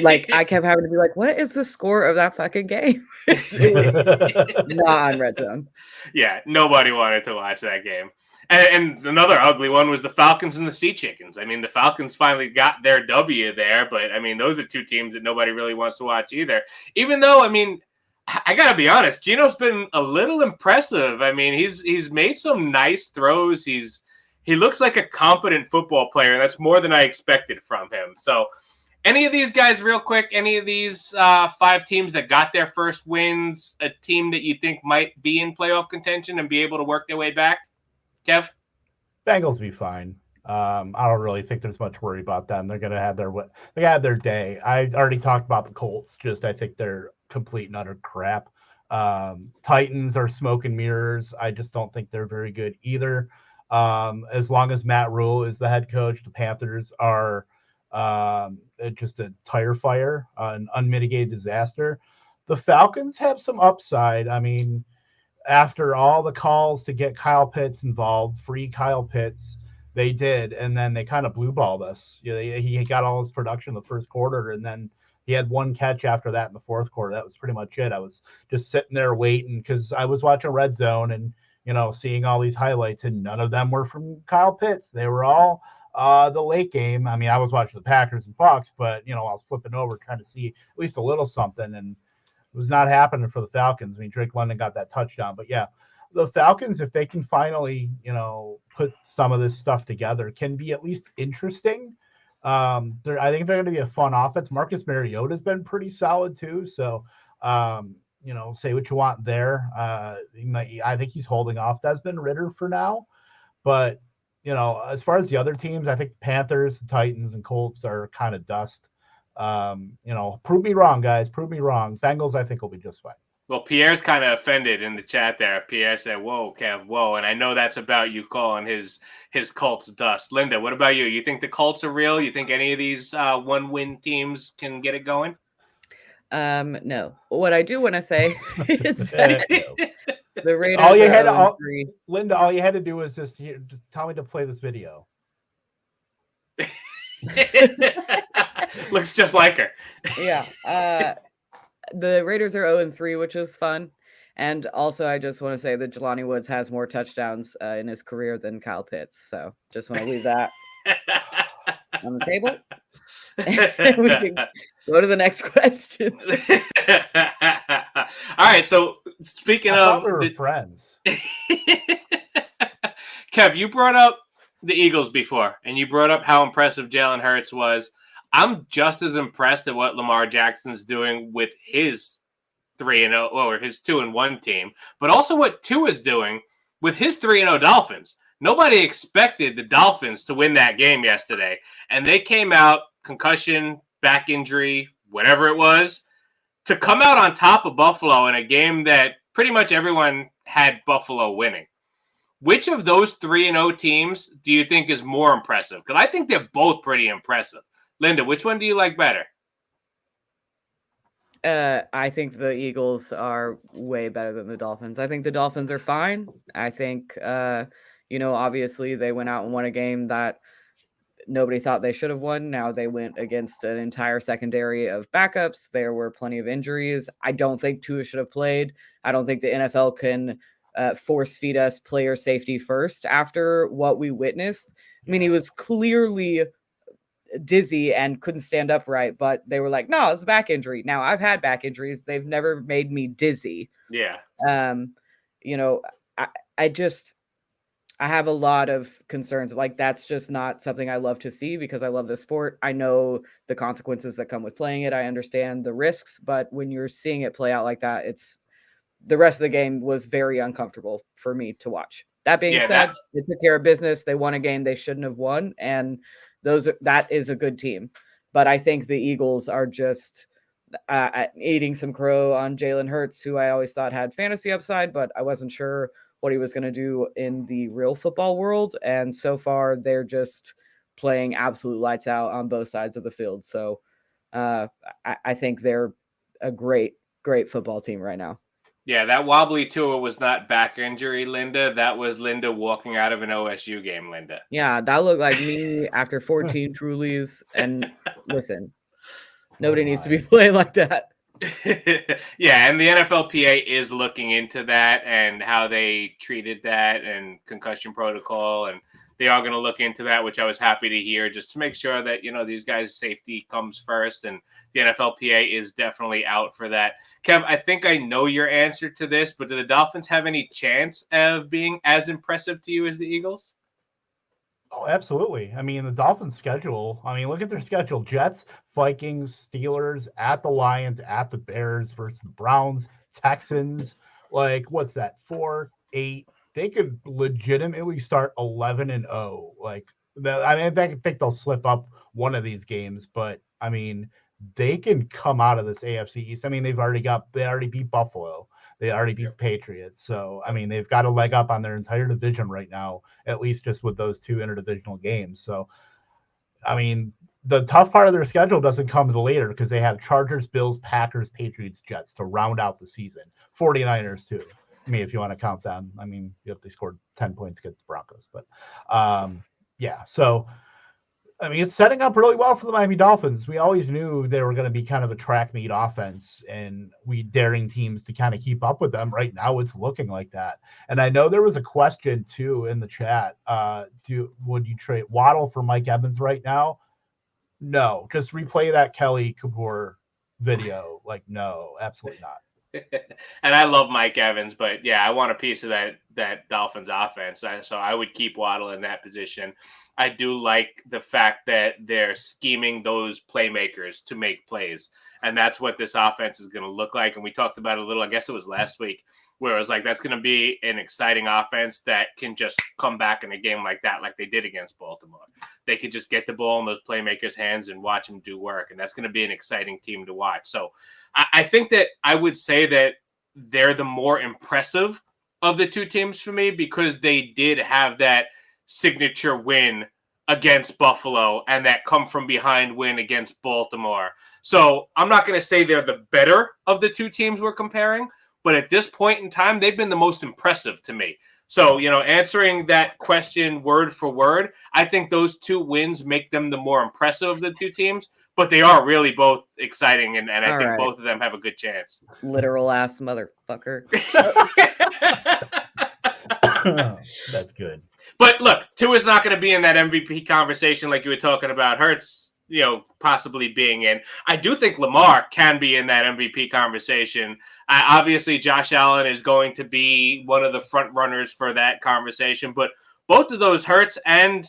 Like I kept having to be like, what is the score of that fucking game? It was not on Red Zone. Yeah, nobody wanted to watch that game. And another ugly one was the Falcons and the Sea Chickens. I mean, the Falcons finally got their W there, but I mean, those are 2 teams that nobody really wants to watch either. Even though, I mean, I gotta be honest, Geno's been a little impressive. I mean, he's made some nice throws. He looks like a competent football player. That's more than I expected from him. So, any of these guys, real quick, any of these 5 teams that got their first wins, a team that you think might be in playoff contention and be able to work their way back? Kev? Bengals be fine. I don't really think there's much worry about them. They're gonna have their day. I already talked about the Colts. I think they're complete and utter crap. Titans are smoke and mirrors. I just don't think they're very good either. As long as Matt Rule is the head coach, the Panthers are just a tire fire, an unmitigated disaster. The Falcons have some upside. I mean, after all the calls to get Kyle Pitts involved, free Kyle Pitts, they did, and then they kind of blue balled us. He got all his production in the first quarter, and then He had one catch after that in the fourth quarter. That was pretty much it. I was just sitting there waiting because I was watching Red Zone and, seeing all these highlights, and none of them were from Kyle Pitts. They were all the late game. I mean, I was watching the Packers and Bucs, but, I was flipping over trying to see at least a little something, and it was not happening for the Falcons. I mean, Drake London got that touchdown, but yeah, the Falcons, if they can finally, put some of this stuff together, can be at least interesting. I think they're going to be a fun offense. Marcus Mariota has been pretty solid too. So, say what you want there. I think he's holding off Desmond Ridder for now. But, as far as the other teams, I think the Panthers, the Titans, and Colts are kind of dust. Prove me wrong, guys. Prove me wrong. Bengals, I think, will be just fine. Well, Pierre's kind of offended in the chat there. Pierre said, whoa, Kev, whoa. And I know that's about you calling his Colts dust. Linda, what about you? You think the Colts are real? You think any of these one-win teams can get it going? No. What I do want to say is that the Raiders Linda, all you had to do was just tell me to play this video. Looks just like her. Yeah. The Raiders are 0-3, which is fun. And also, I just want to say that Jelani Woods has more touchdowns in his career than Kyle Pitts. So just want to leave that on the table. We can go to the next question. All right. So speaking of friends, Kev, you brought up the Eagles before, and you brought up how impressive Jalen Hurts was. I'm just as impressed at what Lamar Jackson's doing with his 3-0 or his 2-1 team, but also what Tua is doing with his 3-0 Dolphins. Nobody expected the Dolphins to win that game yesterday, and they came out, concussion, back injury, whatever it was, to come out on top of Buffalo in a game that pretty much everyone had Buffalo winning. Which of those 3-0 teams do you think is more impressive? Because I think they're both pretty impressive. Linda, which one do you like better? I think the Eagles are way better than the Dolphins. I think the Dolphins are fine. I think, obviously they went out and won a game that nobody thought they should have won. Now they went against an entire secondary of backups. There were plenty of injuries. I don't think Tua should have played. I don't think the NFL can force feed us player safety first after what we witnessed. I mean, he was clearly dizzy and couldn't stand upright, but they were like, no, it's a back injury. Now I've had back injuries. They've never made me dizzy. Yeah. I have a lot of concerns. Like, that's just not something I love to see because I love the sport. I know the consequences that come with playing it. I understand the risks, but when you're seeing it play out like that, the rest of the game was very uncomfortable for me to watch. That being said, they took care of business. They won a game they shouldn't have won, and that is a good team. But I think the Eagles are just eating some crow on Jalen Hurts, who I always thought had fantasy upside, but I wasn't sure what he was going to do in the real football world. And so far, they're just playing absolute lights out on both sides of the field. So I think they're a great, great football team right now. Yeah, that wobbly Tua was not back injury, Linda. That was Linda walking out of an OSU game, Linda. Yeah, that looked like me after 14 Trulies. And listen, nobody needs to be playing like that. Yeah, and the NFLPA is looking into that and how they treated that and concussion protocol, and they are going to look into that, which I was happy to hear, just to make sure that, these guys' safety comes first, and the NFLPA is definitely out for that. Kev, I think I know your answer to this, but do the Dolphins have any chance of being as impressive to you as the Eagles? Oh, absolutely. I mean, the Dolphins' schedule, look at their schedule. Jets, Vikings, Steelers, at the Lions, at the Bears versus the Browns, Texans. Like, what's that? 4, 8. They could legitimately start 11-0. Like, I think they'll slip up one of these games, but they can come out of this AFC East. They already beat Buffalo. They already beat Patriots. So, they've got a leg up on their entire division right now, at least just with those 2 interdivisional games. So, the tough part of their schedule doesn't come to later because they have Chargers, Bills, Packers, Patriots, Jets to round out the season. 49ers, too. If you want to count them. If they scored 10 points against the Broncos. But, yeah. So, I mean, it's setting up really well for the Miami Dolphins. We always knew they were going to be kind of a track meet offense, and we daring teams to kind of keep up with them. Right now, it's looking like that. And I know there was a question too in the chat. Would you trade Waddle for Mike Evans right now? No, just replay that Kelly Kapoor video. Like, no, absolutely not. And I love Mike Evans, but yeah, I want a piece of that Dolphins offense. So I would keep Waddle in that position. I do like the fact that they're scheming those playmakers to make plays. And that's what this offense is going to look like. And we talked about it a little, I guess it was last week, where it was like, that's going to be an exciting offense that can just come back in a game like that, like they did against Baltimore. They could just get the ball in those playmakers' hands and watch them do work. And that's going to be an exciting team to watch. So I think that I would say that they're the more impressive of the two teams for me, because they did have that signature win against Buffalo and that come from behind win against Baltimore. So I'm not going to say they're the better of the two teams we're comparing, but at this point in time, they've been the most impressive to me. So, answering that question word for word, I think those two wins make them the more impressive of the two teams, but they are really both exciting, and I think both of them have a good chance. Literal ass motherfucker. That's good. But look, Tua's not going to be in that MVP conversation like you were talking about Hurts, possibly being in. I do think Lamar can be in that MVP conversation. Obviously, Josh Allen is going to be one of the front runners for that conversation, but both of those, Hurts and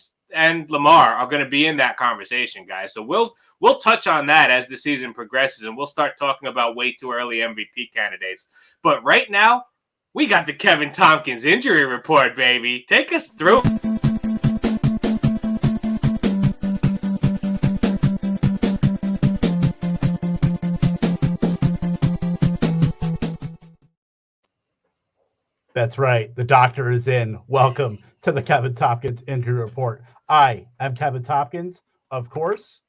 Lamar, are going to be in that conversation, guys. So we'll touch on that as the season progresses, and we'll start talking about way too early MVP candidates. But right now, we got the Kevin Tompkins injury report, baby. Take us through. That's right. The doctor is in. Welcome to the Kevin Tompkins injury report. I am Kevin Tompkins, of course,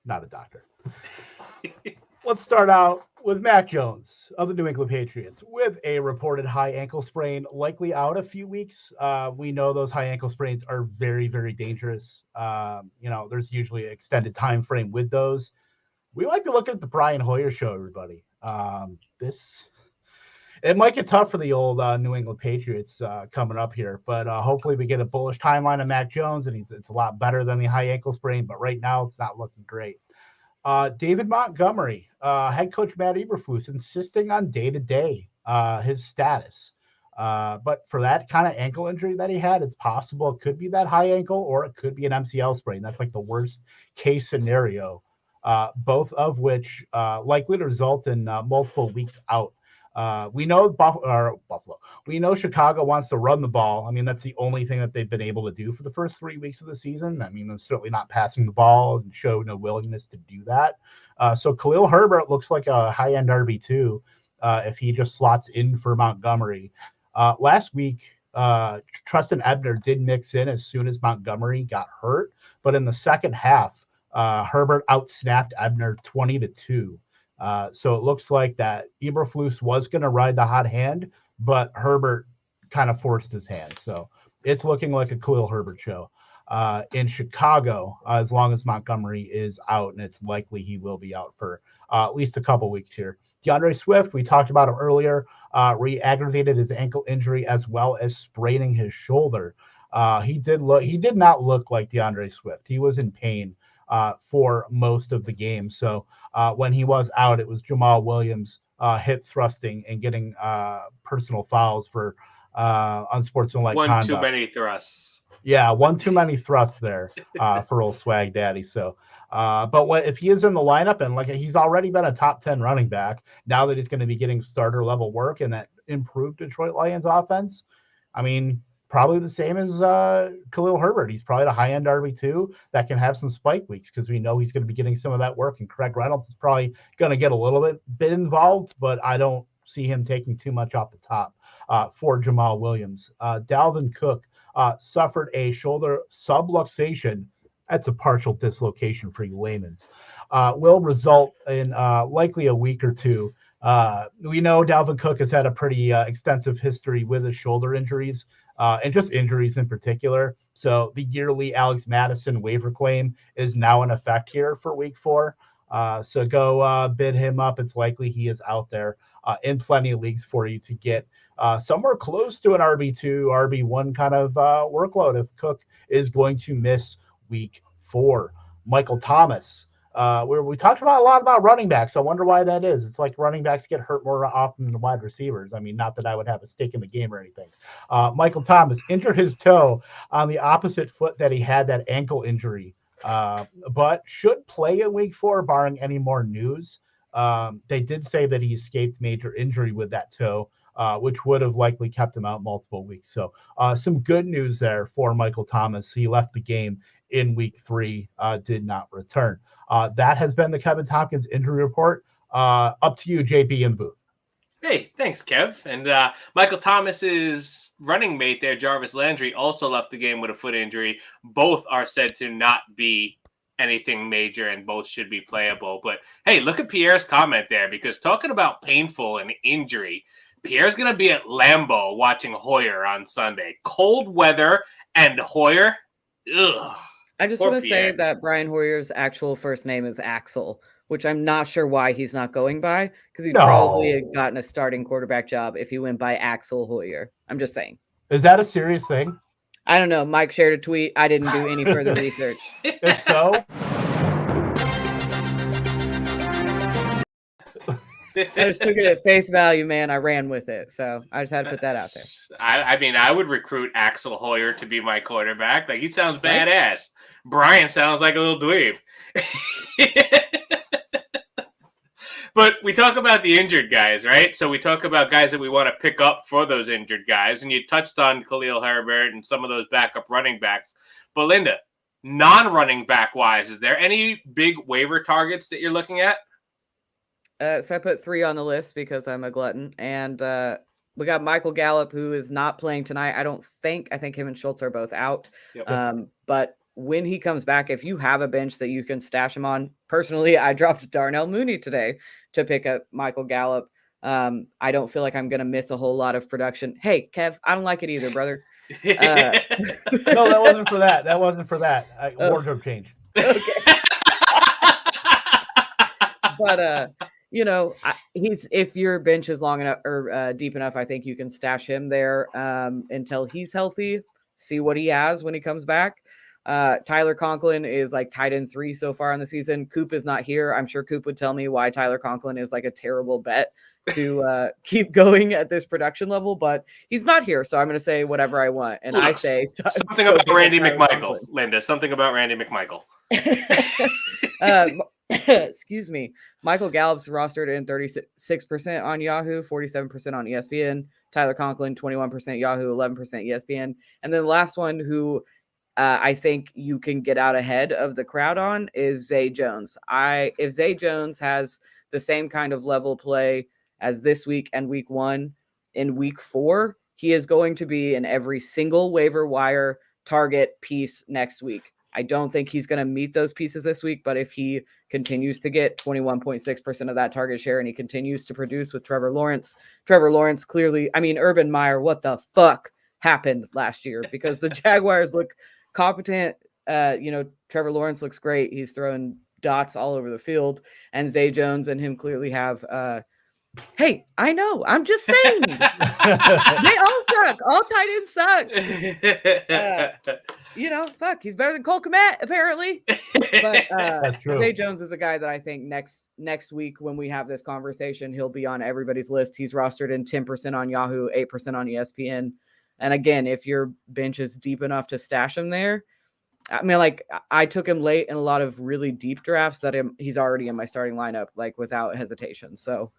not a doctor. Let's start out with Mac Jones of the New England Patriots with a reported high ankle sprain, likely out a few weeks. We know those high ankle sprains are very, very dangerous. There's usually an extended time frame with those. We might be looking at the Brian Hoyer show, everybody. It might get tough for the old New England Patriots coming up here, but hopefully we get a bullish timeline of Mac Jones, and it's a lot better than the high ankle sprain, but right now it's not looking great. David Montgomery, head coach Matt Eberflus, insisting on day-to-day his status. But for that kind of ankle injury that he had, it's possible it could be that high ankle or it could be an MCL sprain. That's like the worst case scenario, both of which likely to result in multiple weeks out. We know Buffalo. We know Chicago wants to run the ball. I mean, that's the only thing that they've been able to do for the first 3 weeks of the season. I mean, they're certainly not passing the ball and show no willingness to do that. So Khalil Herbert looks like a high-end RB2 if he just slots in for Montgomery. Last week, Treston Ebner did mix in as soon as Montgomery got hurt, but in the second half, Herbert outsnapped Ebner 20-2. So it looks like that Eberflus was going to ride the hot hand, but Herbert kind of forced his hand. So it's looking like a Khalil Herbert show. In Chicago, as long as Montgomery is out, and it's likely he will be out for at least a couple weeks here. Deandre Swift, we talked about him earlier, re-aggravated his ankle injury as well as spraining his shoulder. He did not look like Deandre Swift. He was in pain for most of the game. So when he was out, it was Jamal Williams hip thrusting and getting personal fouls for unsportsmanlike conduct. One too many thrusts. Yeah, one too many thrusts there for old Swag Daddy. So, but if he is in the lineup and like he's already been a top 10 running back, now that he's going to be getting starter level work in that improved Detroit Lions offense, I mean, probably the same as Khalil Herbert. He's probably the high-end RB2 that can have some spike weeks because we know he's going to be getting some of that work. And Craig Reynolds is probably going to get a little bit involved, but I don't see him taking too much off the top for Jamal Williams. Dalvin Cook suffered a shoulder subluxation. That's a partial dislocation for you layman's. Will result in likely a week or two. We know Dalvin Cook has had a pretty extensive history with his shoulder injuries. and just injuries in particular. So the yearly Alex Madison waiver claim is now in effect here for week 4. So go bid him up. It's likely he is out there in plenty of leagues for you to get somewhere close to an RB2, RB1 kind of workload if Cook is going to miss week 4. Michael Thomas. We talked a lot about running backs. I wonder why that is. It's like running backs get hurt more often than wide receivers. I mean, not that I would have a stake in the game or anything. Michael Thomas injured his toe on the opposite foot that he had that ankle injury, but should play in week 4, barring any more news. They did say that he escaped major injury with that toe, which would have likely kept him out multiple weeks. So some good news there for Michael Thomas. He left the game in week 3, did not return. That has been the Kevin Tompkins injury report. Up to you, JB and Booth. Hey, thanks, Kev. And Michael Thomas's running mate there, Jarvis Landry, also left the game with a foot injury. Both are said to not be anything major, and both should be playable. But hey, look at Pierre's comment there, because talking about painful and injury, Pierre's going to be at Lambeau watching Hoyer on Sunday. Cold weather and Hoyer. Ugh. I just want to say that Brian Hoyer's actual first name is Axel, which I'm not sure why he's not going by, because he'd probably have gotten a starting quarterback job if he went by Axel Hoyer. I'm just saying. Is that a serious thing? I don't know. Mike shared a tweet. I didn't do any further research. If so, I just took it at face value, man. I ran with it. So I just had to put that out there. I mean, I would recruit Axel Hoyer to be my quarterback. Like, he sounds badass. Brian sounds like a little dweeb. But we talk about the injured guys, right? So we talk about guys that we want to pick up for those injured guys. And you touched on Khalil Herbert and some of those backup running backs. But Linda, non-running back wise, is there any big waiver targets that you're looking at? So I put 3 on the list because I'm a glutton. And we got Michael Gallup, who is not playing tonight. I think him and Schultz are both out. Yep. But when he comes back, if you have a bench that you can stash him on, personally, I dropped Darnell Mooney today to pick up Michael Gallup. I don't feel like I'm going to miss a whole lot of production. Hey, Kev, I don't like it either, brother. No, that wasn't for that. That wasn't for that. Wardrobe change. Okay. But, if your bench is long enough or deep enough, I think you can stash him there until he's healthy, see what he has when he comes back. Tyler Conklin is like tight end 3 so far in the season. Coop is not here. I'm sure Coop would tell me why Tyler Conklin is like a terrible bet to keep going at this production level, but he's not here. So I'm going to say whatever I want. And I say something about Randy McMichael, Linda, something about Randy McMichael. Excuse me. Michael Gallup's rostered in 36% on Yahoo, 47% on ESPN. Tyler Conklin, 21% Yahoo, 11% ESPN. And then the last one who I think you can get out ahead of the crowd on is Zay Jones. If Zay Jones has the same kind of level play as this week and week 1, in week 4, he is going to be in every single waiver wire target piece next week. I don't think he's going to meet those pieces this week, but if he continues to get 21.6% of that target share and he continues to produce with Trevor Lawrence clearly, Urban Meyer, what the fuck happened last year? Because the Jaguars look competent. Trevor Lawrence looks great. He's throwing dots all over the field, and Zay Jones and him clearly have, hey, I know. I'm just saying. They all suck. All tight ends suck. Fuck, he's better than Cole Kmet, apparently. But That's true. Zay Jones is a guy that I think next week when we have this conversation, he'll be on everybody's list. He's rostered in 10% on Yahoo, 8% on ESPN. And again, if your bench is deep enough to stash him there, I took him late in a lot of really deep drafts that he's already in my starting lineup, like without hesitation. So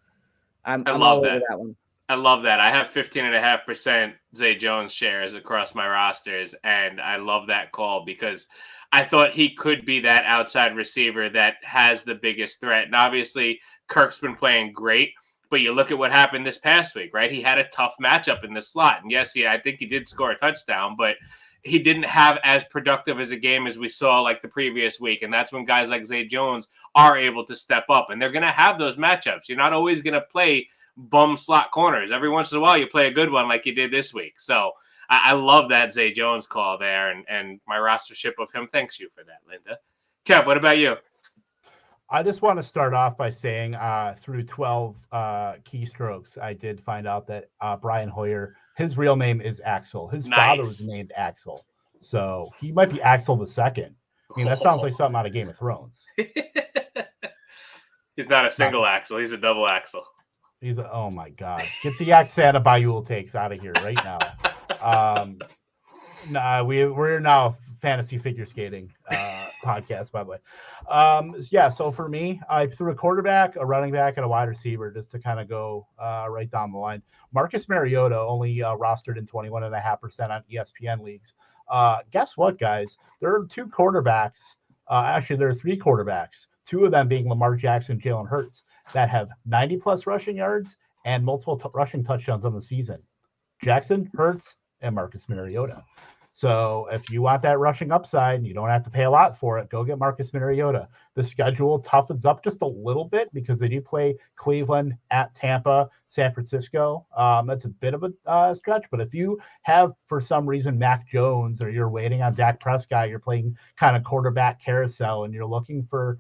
I'm all over that one. I love that. I have 15.5% Zay Jones shares across my rosters, and I love that call because I thought he could be that outside receiver that has the biggest threat. And obviously, Kirk's been playing great, but you look at what happened this past week, right? He had a tough matchup in the slot. And yes, I think he did score a touchdown, but he didn't have as productive as a game as we saw like the previous week. And that's when guys like Zay Jones are able to step up, and they're going to have those matchups. You're not always going to play bum slot corners. Every once in a while, you play a good one like you did this week. So I love that Zay Jones call there, and my rostership of him thanks you for that, Linda. Kev, what about you? I just want to start off by saying through 12 keystrokes, I did find out that Brian Hoyer, his real name is Axel. His father was named Axel. So he might be Axel the Second. I mean, that sounds like something out of Game of Thrones. He's not a single Axel. He's a double Axel. Oh, my God. Get the Axana Bayul takes out of here right now. We're now fantasy figure skating podcast, by the way. So for me, I threw a quarterback, a running back, and a wide receiver just to kind of go right down the line. Marcus Mariota only rostered in 21.5% on ESPN leagues. Guess what, guys? There are two quarterbacks. Actually, there are three quarterbacks, two of them being Lamar Jackson and Jalen Hurts, that have 90-plus rushing yards and multiple rushing touchdowns on the season. Jackson, Hurts, and Marcus Mariota. So if you want that rushing upside, you don't have to pay a lot for it. Go get Marcus Mariota. The schedule toughens up just a little bit because they do play Cleveland, at Tampa, San Francisco. That's a bit of a stretch. But if you have, for some reason, Mac Jones or you're waiting on Dak Prescott, you're playing kind of quarterback carousel and you're looking for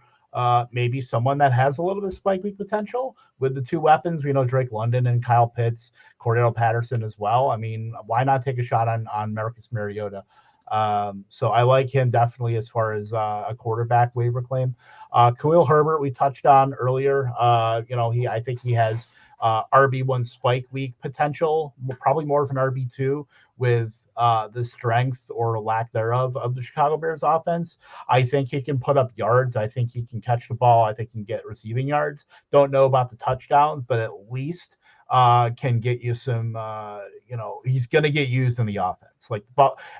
maybe someone that has a little bit of spike week potential with the two weapons. We know Drake London and Kyle Pitts, Cordell Patterson as well. I mean, why not take a shot on Marcus Mariota? So I like him definitely as far as a quarterback waiver claim. Khalil Herbert, we touched on earlier. I think he has RB1 spike week potential, probably more of an RB2 with the strength or lack thereof of the Chicago Bears offense. I think he can put up yards. I think he can catch the ball. I think he can get receiving yards. Don't know about the touchdowns, but at least can get you some, he's going to get used in the offense. Like,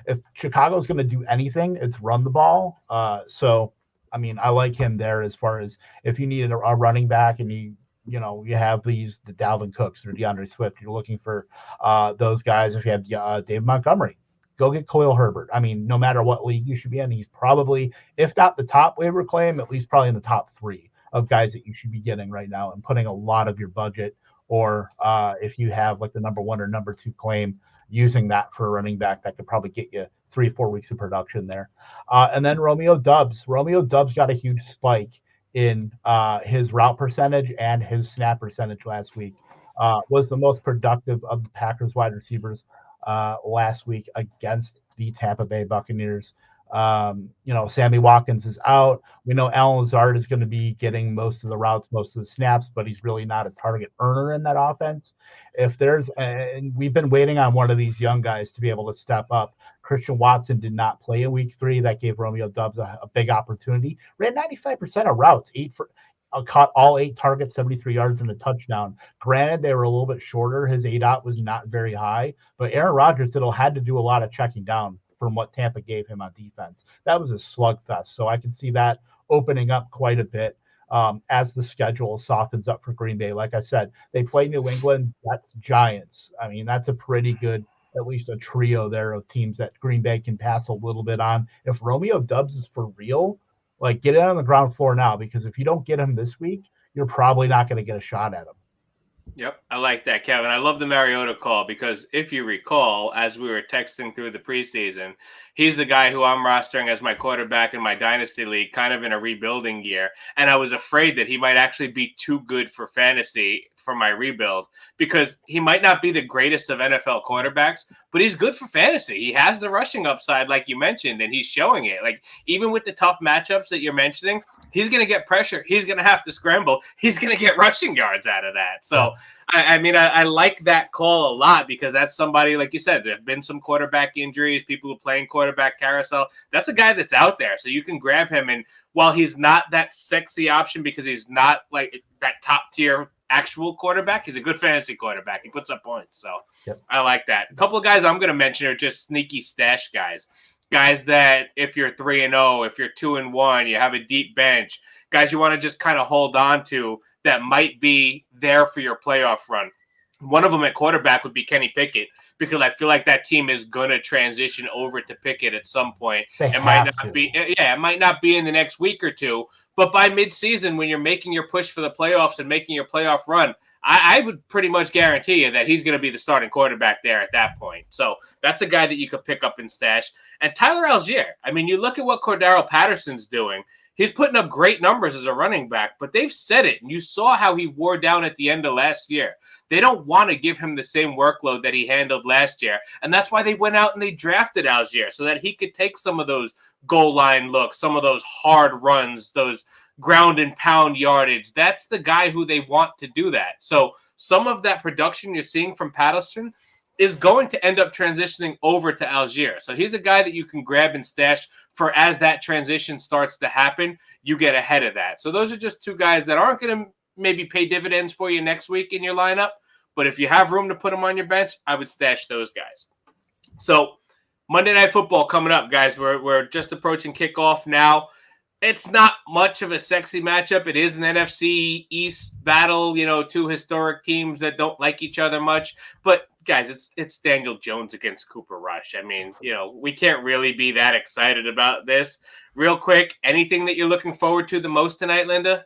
if Chicago's going to do anything, it's run the ball. So, I mean, I like him there as far as if you need a running back and you have the Dalvin Cooks or DeAndre Swift. You're looking for those guys. If you have David Montgomery, go get Khalil Herbert. I mean, no matter what league you should be in, he's probably, if not the top waiver claim, at least probably in the top 3 of guys that you should be getting right now and putting a lot of your budget. Or if you have like the number 1 or number 2 claim, using that for a running back that could probably get you 3-4 weeks of production there. And then Romeo Doubs. Romeo Doubs got a huge spike in his route percentage and his snap percentage last week. Was the most productive of the Packers wide receivers last week against the Tampa Bay Buccaneers. Sammy Watkins is out. We know Alan Lazard is going to be getting most of the routes, most of the snaps, but he's really not a target earner in that offense. And we've been waiting on one of these young guys to be able to step up. Christian Watson did not play in week 3. That gave Romeo Doubs a big opportunity. Ran 95% of routes, caught all 8 targets, 73 yards and a touchdown. Granted, they were a little bit shorter. His ADOT was not very high, but Aaron Rodgers had to do a lot of checking down from what Tampa gave him on defense. That was a slugfest. So I can see that opening up quite a bit as the schedule softens up for Green Bay. Like I said, they play New England. That's Giants. I mean, that's a pretty good, at least a trio there of teams that Green Bay can pass a little bit on. If Romeo Doubs is for real, like, get it on the ground floor now, because if you don't get him this week, you're probably not going to get a shot at him. Yep, I like that, Kevin. I love the Mariota call because if you recall, as we were texting through the preseason, he's the guy who I'm rostering as my quarterback in my dynasty league, kind of in a rebuilding year. And I was afraid that he might actually be too good for fantasy for my rebuild because he might not be the greatest of NFL quarterbacks, but he's good for fantasy. He has the rushing upside, like you mentioned, and he's showing it. Like, even with the tough matchups that you're mentioning, he's going to get pressure. He's going to have to scramble. He's going to get rushing yards out of that. So, I like that call a lot because that's somebody, like you said, there have been some quarterback injuries, people who are playing quarterback carousel. That's a guy that's out there. So you can grab him. And while he's not that sexy option because he's not like that top tier actual quarterback, he's a good fantasy quarterback. He puts up points. So I like that. A couple of guys I'm going to mention are just sneaky stash guys. Guys that if you're 3-0, if you're 2-1, you have a deep bench, guys you want to just kind of hold on to that might be there for your playoff run. One of them at quarterback would be Kenny Pickett because I feel like that team is going to transition over to Pickett at some point. It might not be in the next week or two, but by midseason when you're making your push for the playoffs and making your playoff run, I would pretty much guarantee you that he's going to be the starting quarterback there at that point. So that's a guy that you could pick up and stash. And Tyler Algier, I mean, you look at what Cordero Patterson's doing. He's putting up great numbers as a running back, but they've said it, and you saw how he wore down at the end of last year. They don't want to give him the same workload that he handled last year, and that's why they went out and they drafted Algier so that he could take some of those goal line looks, some of those hard runs, those ground and pound yardage. That's the guy who they want to do that. So some of that production you're seeing from Patterson is going to end up transitioning over to Algier. So he's a guy that you can grab and stash for as that transition starts to happen, you get ahead of that. So those are just two guys that aren't going to maybe pay dividends for you next week in your lineup. But if you have room to put them on your bench, I would stash those guys. So Monday Night Football coming up, guys. We're just approaching kickoff now. It's not much of a sexy matchup. It is an NFC East battle, two historic teams that don't like each other much. But, guys, it's Daniel Jones against Cooper Rush. I mean, we can't really be that excited about this. Real quick, anything that you're looking forward to the most tonight, Linda?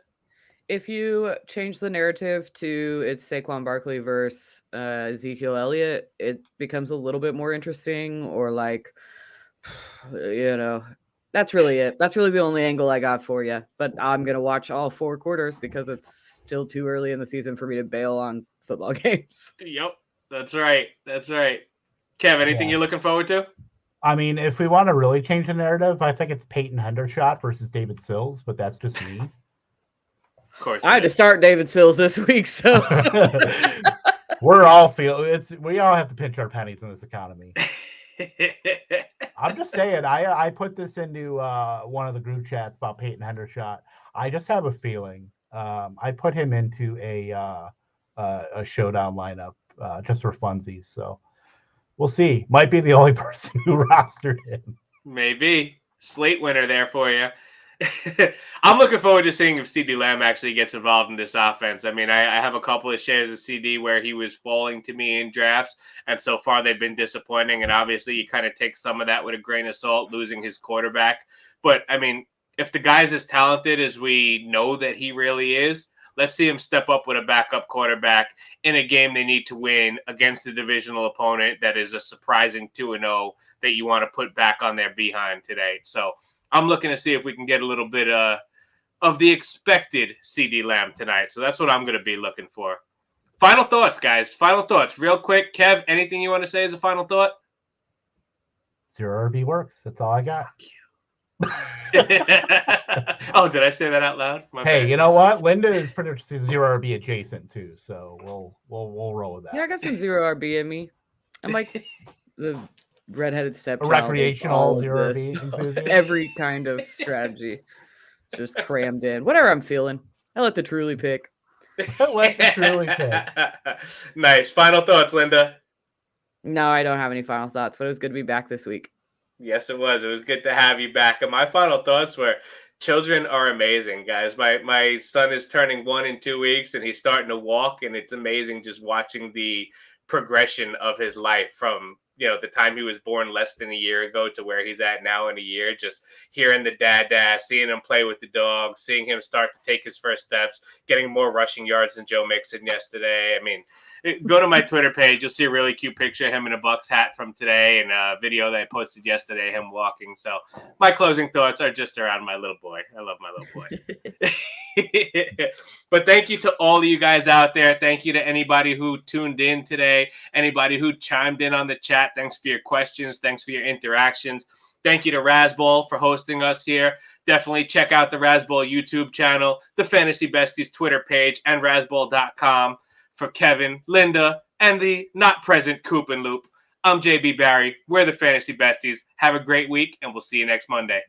If you change the narrative to it's Saquon Barkley versus Ezekiel Elliott, it becomes a little bit more interesting, or that's really it. That's really the only angle I got for you. But I'm going to watch all 4 quarters because it's still too early in the season for me to bail on football games. Yep, that's right. Kev, anything you're looking forward to? I mean, if we want to really change the narrative, I think it's Peyton Hendershot versus David Sills, but that's just me. Of course. I had to start David Sills this week, so we all have to pinch our pennies in this economy. I'm just saying, I put this into one of the group chats about Peyton Hendershot. I just have a feeling. I put him into a showdown lineup just for funsies. So we'll see. Might be the only person who rostered him. Maybe. Slate winner there for you. I'm looking forward to seeing if CeeDee Lamb actually gets involved in this offense. I mean, I have a couple of shares of CD where he was falling to me in drafts, and so far they've been disappointing. And obviously, you kind of take some of that with a grain of salt, losing his quarterback. But I mean, if the guy's as talented as we know that he really is, let's see him step up with a backup quarterback in a game they need to win against a divisional opponent that is a surprising 2-0 that you want to put back on their behind today. So I'm looking to see if we can get a little bit of the expected CeeDee Lamb tonight. So that's what I'm going to be looking for. Final thoughts, guys. Final thoughts. Real quick. Kev, anything you want to say as a final thought? 0 RB works. That's all I got. Oh, did I say that out loud? My hey, bad. You know what? Linda is pretty much 0 RB adjacent too, so we'll roll with that. Yeah, I got some 0 RB in me. I'm like the redheaded stepchild. A recreational 0 RB enthusiast. Every kind of strategy just crammed in. Whatever I'm feeling. I let the truly pick. Let the truly pick. Nice. Final thoughts, Linda. No, I don't have any final thoughts, but it was good to be back this week. Yes, it was. It was good to have you back. And my final thoughts were, children are amazing, guys. My son is turning 1 in 2 weeks, and he's starting to walk, and it's amazing just watching the progression of his life from the time he was born less than a year ago to where he's at now in a year. Just hearing the dad, seeing him play with the dog, seeing him start to take his first steps, getting more rushing yards than Joe Mixon yesterday. I mean, go to my Twitter page. You'll see a really cute picture of him in a Bucs hat from today and a video that I posted yesterday, him walking. So my closing thoughts are just around my little boy. I love my little boy. But thank you to all of you guys out there. Thank you to anybody who tuned in today, anybody who chimed in on the chat. Thanks for your questions. Thanks for your interactions. Thank you to Razzball for hosting us here. Definitely check out the Razzball YouTube channel, the Fantasy Besties Twitter page, and Razzball.com. For Kevin, Linda, and the not present Coop and Loop, I'm JB Barry. We're the Fantasy Besties. Have a great week, and we'll see you next Monday.